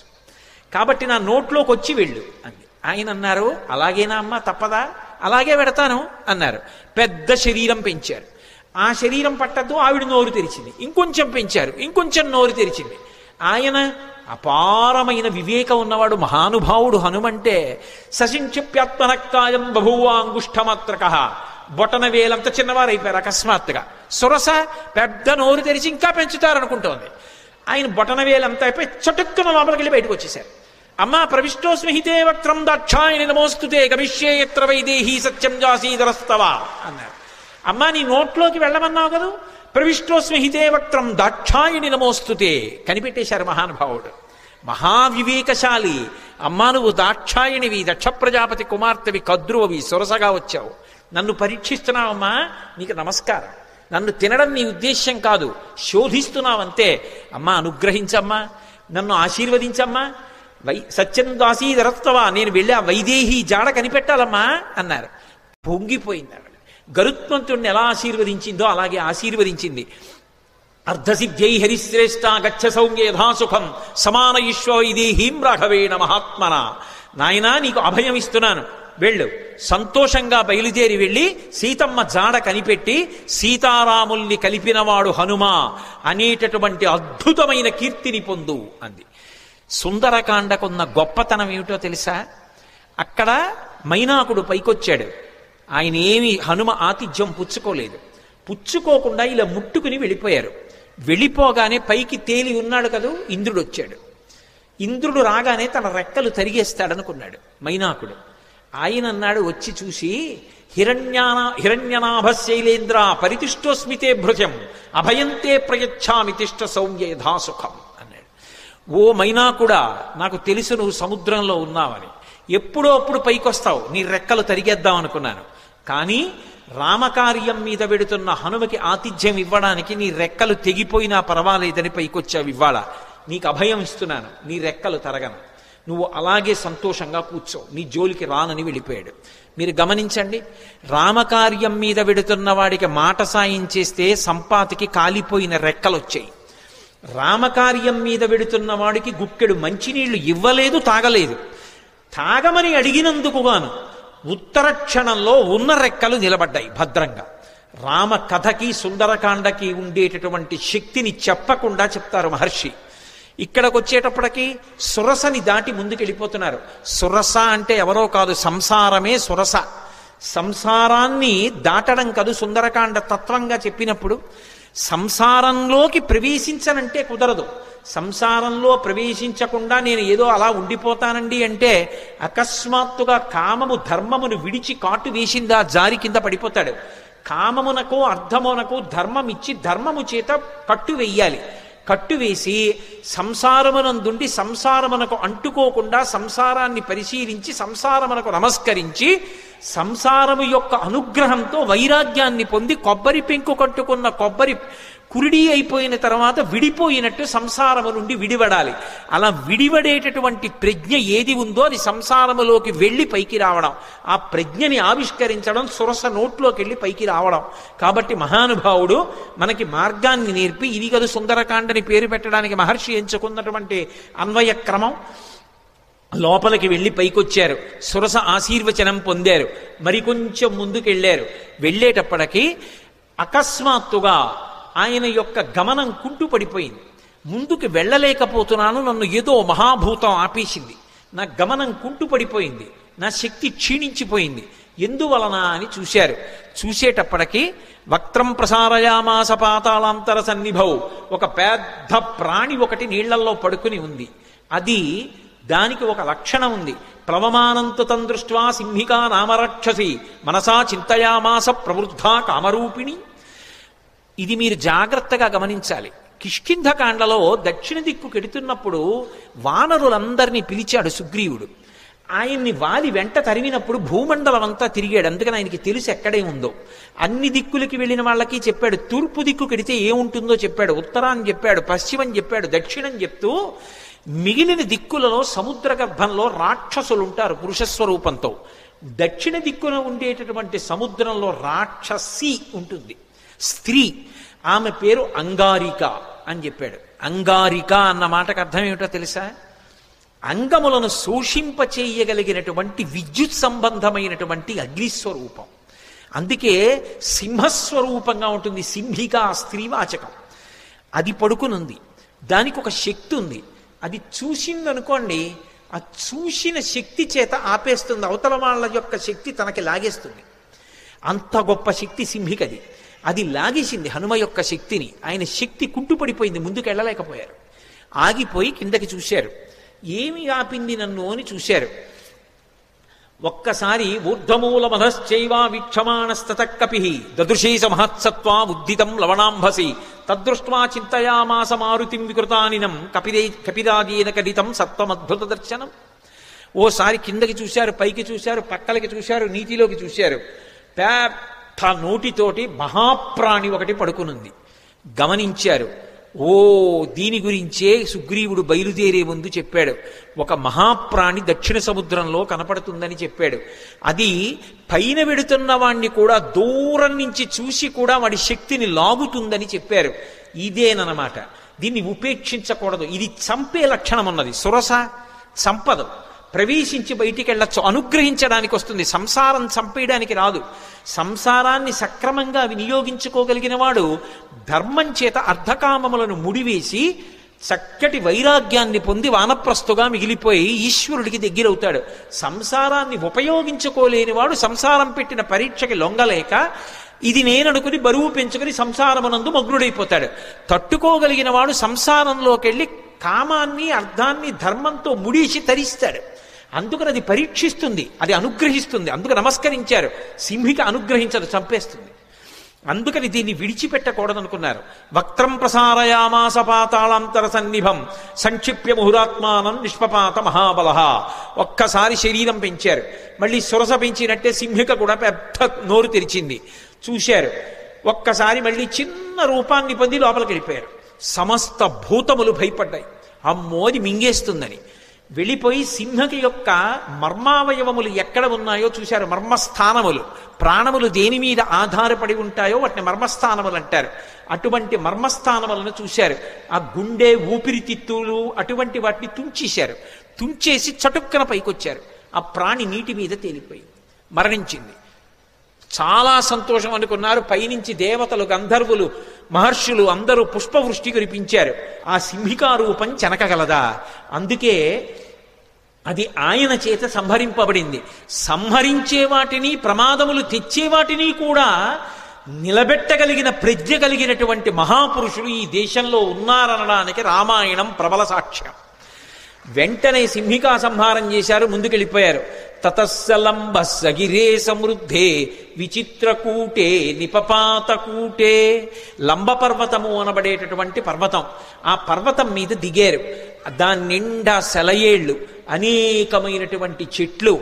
[SPEAKER 1] కాబట్టి నా నోట్లోకి వచ్చి వెళ్ళు అంది. ఆయన అన్నారు, అలాగేనా అమ్మా, తప్పదా? అలాగే పెడతాను అన్నారు. పెద్ద శరీరం పెంచారు. ఆ శరీరం పట్టద్దు, ఆవిడ నోరు తెరిచింది. ఇంకొంచెం పెంచారు, ఇంకొంచెం నోరు తెరిచింది. ఆయన అపారమైన వివేకం ఉన్నవాడు, మహానుభావుడు హనుమంటే. సశింక్షిప్యాత్మనక్కాయం బభూవాంగుష్ఠమాత్రక. బొటన వేలంత చిన్నవారు అయిపోయారు అకస్మాత్తుగా. సురస పెద్ద నోరు తెరిచి ఇంకా పెంచుతారనుకుంటోంది. ఆయన బొటన వేలంతా అయిపోయి చటుక్కున లోపలికి వెళ్ళి బయటకు వచ్చేశారు. అమ్మా, ప్రవిష్టోస్మి హితే వక్త్రం దాక్షాయణి నమోస్తుతే గమిష్యే యత్ర వైదేహీ సత్యం జాసీధరస్తవ అన్నారు. అమ్మా, నీ నోట్లోకి వెళ్ళమన్నావు కదా, ప్రవిష్టోస్మి హితే వక్త్రం దాక్షాయణి నమోస్తుతే. కనిపెట్టేశారు మహానుభావుడు, మహావివేకశాలి. అమ్మా, నువ్వు దాక్షాయణివి, దక్ష ప్రజాపతి కుమార్తెవి, కద్రువవి, సొరసగా వచ్చావు, నన్ను పరీక్షిస్తున్నావమ్మా, నీకు నమస్కారం. నన్ను తినడం నీ ఉద్దేశ్యం కాదు, శోధిస్తున్నావంతే. అమ్మా, అనుగ్రహించమ్మా, నన్ను ఆశీర్వదించమ్మా, సత్యం దాసీధరస్తవా, నేను వెళ్ళి ఆ వైదేహి జాడ కనిపెట్టాలమ్మా అన్నారు. పొంగిపోయింది ఆవిడ. గరుత్మంతుడిని ఎలా ఆశీర్వదించిందో అలాగే ఆశీర్వదించింది. అర్ధసిద్ధ్యై హరిశ్రేష్ట గచ్చ సౌమ్య యథాసుఖం సమాన ఈశ్వ వైదేహీం రాఘవేణ మహాత్మన. నాయనా, నీకు అభయం ఇస్తున్నాను, వెళ్ళు. సంతోషంగా బయలుదేరి వెళ్ళి సీతమ్మ జాడ కనిపెట్టి సీతారాముల్ని కలిపినవాడు హనుమ అనేటటువంటి అద్భుతమైన కీర్తిని పొందు అంది. సుందరకాండకున్న గొప్పతనం ఏమిటో తెలుసా? అక్కడ మైనాకుడు పైకొచ్చాడు. ఆయన ఏమి హనుమ ఆతిథ్యం పుచ్చుకోలేదు. పుచ్చుకోకుండా ఇలా ముట్టుకుని వెళ్ళిపోయారు. వెళ్ళిపోగానే పైకి తేలి ఉన్నాడు కదూ, ఇంద్రుడు వచ్చాడు. ఇంద్రుడు రాగానే తన రెక్కలు తరిగేస్తాడనుకున్నాడు మైనాకుడు. ఆయన అన్నాడు, వచ్చి చూసి, హిరణ్యనాభ శైలేంద్ర పరితిష్టోస్మితే భృజం అభయంతే ప్రయచ్ఛామి తిష్ట సౌమ్య యథాసుఖం అన్నాడు. ఓ మైనాకుడా, నాకు తెలుసు నువ్వు సముద్రంలో ఉన్నావని, ఎప్పుడో అప్పుడు పైకొస్తావు, నీ రెక్కలు తరిగేద్దాం అనుకున్నాను, కానీ రామకార్యం మీద వెడుతున్న హనుమకి ఆతిథ్యం ఇవ్వడానికి నీ రెక్కలు తెగిపోయినా పర్వాలేదని పైకొచ్చావు. ఇవ్వాల నీకు అభయం ఇస్తున్నాను, నీ రెక్కలు తరగను. నువ్వు అలాగే సంతోషంగా కూర్చో, నీ జోలికి రానని వెళ్ళిపోయాడు. మీరు గమనించండి, రామకార్యం మీద వెడుతున్న వాడికి మాట సాయం చేస్తే సంపాతికి కాలిపోయిన రెక్కలొచ్చాయి. రామకార్యం మీద వెడుతున్న వాడికి గుక్కెడు మంచినీళ్లు ఇవ్వలేదు, తాగలేదు. తాగమని అడిగినందుకుగాను ఉత్తర క్షణంలో ఉన్న రెక్కలు నిలబడ్డాయి భద్రంగా. రామ కథకి సుందరకాండకి ఉండేటటువంటి శక్తిని చెప్పకుండా చెప్తారు మహర్షి. ఇక్కడికి వచ్చేటప్పటికి సురసని దాటి ముందుకెళ్ళిపోతున్నారు. సురస అంటే ఎవరో కాదు, సంసారమే సురస. సంసారాన్ని దాటడం కాదు సుందరకాండ తత్వంగా చెప్పినప్పుడు. సంసారంలోకి ప్రవేశించనంటే కుదరదు. సంసారంలో ప్రవేశించకుండా నేను ఏదో అలా ఉండిపోతానండి అంటే అకస్మాత్తుగా కామము ధర్మమును విడిచి కాటు వేసిందా జారి కింద పడిపోతాడు. కామమునకు అర్థమునకు ధర్మం ఇచ్చి ధర్మము చేత కట్టు వెయ్యాలి. కట్టు వేసి సంసారమునందుండి సంసారమునకు అంటుకోకుండా సంసారాన్ని పరిశీలించి సంసారమునకు నమస్కరించి సంసారము యొక్క అనుగ్రహంతో వైరాగ్యాన్ని పొంది కొబ్బరి పెంకు కట్టుకున్న కొబ్బరి కురిడి అయిపోయిన తర్వాత విడిపోయినట్టు సంసారము నుండి విడివడాలి. అలా విడివడేటటువంటి ప్రజ్ఞ ఏది ఉందో అది సంసారములోకి వెళ్ళి పైకి రావడం, ఆ ప్రజ్ఞని ఆవిష్కరించడం, సురస నోట్లోకి వెళ్ళి పైకి రావడం. కాబట్టి మహానుభావుడు మనకి మార్గాన్ని నేర్పి ఇది కదా సుందరకాండని పేరు పెట్టడానికి మహర్షి ఎంచుకున్నటువంటి అన్వయ క్రమం. లోపలికి వెళ్ళి పైకొచ్చారు, సురస ఆశీర్వచనం పొందారు, మరికొంచెం ముందుకెళ్ళారు. వెళ్ళేటప్పటికీ అకస్మాత్తుగా ఆయన యొక్క గమనం కుంటుపడిపోయింది. ముందుకు వెళ్ళలేకపోతున్నాను, నన్ను ఏదో మహాభూతం ఆపేసింది, నా గమనం కుంటుపడిపోయింది, నా శక్తి క్షీణించిపోయింది, ఎందువలన అని చూశారు. చూసేటప్పటికీ వక్త్రం ప్రసారయామాస పాతాళాంతర సన్నిభౌ, ఒక పెద్ద ప్రాణి ఒకటి నీళ్లల్లో పడుకుని ఉంది. అది దానికి ఒక లక్షణం ఉంది. ప్లవమానంతు తం దృష్ట్వా సింహికా నామరక్షసి మనసా చింతయామాస ప్రవృద్ధా కామరూపిణి. ఇది మీరు జాగ్రత్తగా గమనించాలి. కిష్కింధకాండలో దక్షిణ దిక్కు కెడుతున్నప్పుడు వానరులందరినీ పిలిచాడు సుగ్రీవుడు. ఆయన్ని వాలి వెంట తరిమినప్పుడు భూమండలం అంతా తిరిగాడు. అందుకని ఆయనకి తెలుసు ఎక్కడే ఉందో. అన్ని దిక్కులకి వెళ్ళిన వాళ్ళకి చెప్పాడు. తూర్పు దిక్కు కెడితే ఏముంటుందో చెప్పాడు, ఉత్తరాన్ని చెప్పాడు, పశ్చిమం చెప్పాడు, దక్షిణం చెప్తూ మిగిలిన దిక్కులలో సముద్ర గర్భంలో రాక్షసులు ఉంటారు పురుషస్వరూపంతో. దక్షిణ దిక్కున ఉండేటటువంటి సముద్రంలో రాక్షసి ఉంటుంది, స్త్రీ. ఆమె పేరు అంగారిక అని చెప్పాడు. అంగారిక అన్న మాటకు అర్థం ఏమిటో తెలుసా? అంగములను శోషింపచేయగలిగినటువంటి విద్యుత్ సంబంధమైనటువంటి అగ్నిస్వరూపం. అందుకే సింహస్వరూపంగా ఉంటుంది. సింహిక స్త్రీవాచకం. అది పడుకునుంది, దానికి ఒక శక్తి ఉంది. అది చూసిందనుకోండి, ఆ చూసిన శక్తి చేత ఆపేస్తుంది, అవతల వాళ్ళ యొక్క శక్తి తనకి లాగేస్తుంది. అంత గొప్ప శక్తి సింహికది. అది లాగేసింది హనుమ యొక్క శక్తిని. ఆయన శక్తి కుంటుపడిపోయింది, ముందుకు వెళ్ళలేకపోయారు. ఆగిపోయి కిందకి చూశారు. ఏమి ఆపింది నన్ను అని చూశారు. ఒక్కసారి ఊర్ధమూల మధశ్చైవ వీక్షమాణస్తత కపి దదృశేష మహత్సత్వా ఉద్దితం లవణాంభసి తదృష్ట్వా చింతయామాస మారుతిం వికృతానినం కపిరాజేన కడితం సత్వమద్భుత దర్శనం. ఓసారి కిందకి చూశారు, పైకి చూశారు, పక్కలకి చూశారు, నీటిలోకి చూశారు. పెద్ద నోటితోటి మహాప్రాణి ఒకటి పడుకునుంది. గమనించారు. ఓ, దీని గురించే సుగ్రీవుడు బయలుదేరే ముందు చెప్పాడు. ఒక మహాప్రాణి దక్షిణ సముద్రంలో కనపడుతుందని చెప్పాడు. అది పైన వెడుతున్న వాణ్ణి కూడా దూరం నుంచి చూసి కూడా వాడి శక్తిని లాగుతుందని చెప్పారు. ఇదేనమాట. దీన్ని ఉపేక్షించకూడదు. ఇది చంపే లక్షణం ఉన్నది. సురస చంపదు, ప్రవేశించి బయటికి వెళ్ళచ్చు, అనుగ్రహించడానికి వస్తుంది. సంసారం చంపేయడానికి రాదు. సంసారాన్ని సక్రమంగా వినియోగించుకోగలిగిన వాడు ధర్మం చేత అర్ధకామములను ముడివేసి చక్కటి వైరాగ్యాన్ని పొంది వానప్రస్థుగా మిగిలిపోయి ఈశ్వరుడికి దగ్గరవుతాడు. సంసారాన్ని ఉపయోగించుకోలేని వాడు సంసారం పెట్టిన పరీక్షకి లొంగలేక ఇది నేననుకుని బరువు పెంచుకుని సంసారమునందు మగ్నుడైపోతాడు. తట్టుకోగలిగిన వాడు సంసారంలోకి వెళ్ళి కామాన్ని అర్థాన్ని ధర్మంతో ముడిసి తరిస్తాడు. అందుకని అది పరీక్షిస్తుంది, అది అనుగ్రహిస్తుంది. అందుకు నమస్కరించారు. సింహిక అనుగ్రహించదు, చంపేస్తుంది. అందుకని దీన్ని విడిచిపెట్టకూడదనుకున్నారు. వక్త్రం ప్రసారయామాస పాతాళాంతర సన్నిభం సంక్షిప్య ముహురాత్మానం నిష్పపాత మహాబల. ఒక్కసారి శరీరం పెంచారు. మళ్ళీ సురస పెంచినట్టే సింహిక కూడా పెద్ద నోరు తెరిచింది. చూశారు. ఒక్కసారి మళ్ళీ చిన్న రూపాన్ని పొంది లోపలికి వెళ్ళిపోయారు. సమస్త భూతములు భయపడ్డాయి. అమ్మోది మింగేస్తుందని. వెళ్ళిపోయి సింహకి యొక్క మర్మావయవములు ఎక్కడ ఉన్నాయో చూశారు. మర్మస్థానములు, ప్రాణములు దేని మీద ఆధారపడి ఉంటాయో వాటిని మర్మస్థానములు అంటారు. అటువంటి మర్మస్థానములను చూశారు. ఆ గుండె, ఊపిరితిత్తులు అటువంటి వాటిని తుంచేశారు. తుంచేసి చటుక్కన పైకొచ్చారు. ఆ ప్రాణి నీటి మీద తేలిపోయింది, మరణించింది. చాలా సంతోషం అనుకున్నారు. పైనుంచి దేవతలు, గంధర్వులు, మహర్షులు అందరూ పుష్పవృష్టి కురిపించారు. ఆ సింహికా రూపం చెనకగలదా? అందుకే అది ఆయన చేత సంహరింపబడింది. సంహరించే వాటిని, ప్రమాదములు తెచ్చే వాటిని కూడా నిలబెట్టగలిగిన ప్రజ్ఞ కలిగినటువంటి మహాపురుషులు ఈ దేశంలో ఉన్నారనడానికి రామాయణం ప్రబల సాక్ష్యం. వెంటనే సింహికా సంహారం చేశారు, ముందుకెళ్ళిపోయారు. తతస్సలంబ సగిరే సమృద్ధే విచిత్రకూటే నిపపాతకూటే. లంబ పర్వతము అనబడేటటువంటి పర్వతం, ఆ పర్వతం మీద దిగారు. దాని నిండా సెలయేళ్లు, అనేకమైనటువంటి చెట్లు.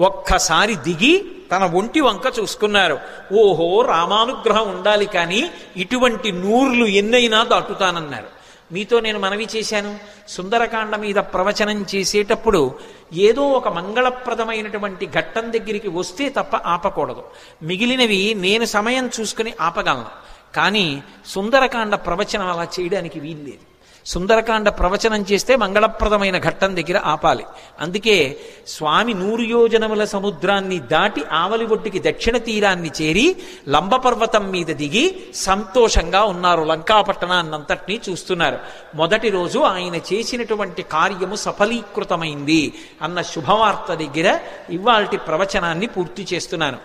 [SPEAKER 1] ఒక్కసారి దిగి తన ఒంటి వంక చూసుకున్నారు. ఓహో, రామానుగ్రహం ఉండాలి, కానీ ఇటువంటి నూర్లు ఎన్నైనా దాటుతానన్నారు. మీతో నేను మనవి చేశాను, సుందరకాండ మీద ప్రవచనం చేసేటప్పుడు ఏదో ఒక మంగళప్రదమైనటువంటి ఘట్టం దగ్గరికి వస్తే తప్ప ఆపకూడదు. మిగిలినవి నేను సమయం చూసుకుని ఆపగలను, కానీ సుందరకాండ ప్రవచనం అలా చేయడానికి వీల్లేదు. సుందరకాండ ప్రవచనం చేస్తే మంగళప్రదమైన ఘట్టం దగ్గర ఆపాలి. అందుకే స్వామి 100 యోజనముల సముద్రాన్ని దాటి ఆవలి ఒడ్డుకి దక్షిణ తీరాన్ని చేరి లంబపర్వతం మీద దిగి సంతోషంగా ఉన్నారు. లంకాపట్టణాన్నంతటినీ చూస్తున్నారు. మొదటి రోజు ఆయన చేసినటువంటి కార్యము సఫలీకృతమైంది అన్న శుభవార్త దగ్గర ఇవాల్టి ప్రవచనాన్ని పూర్తి చేస్తున్నాను.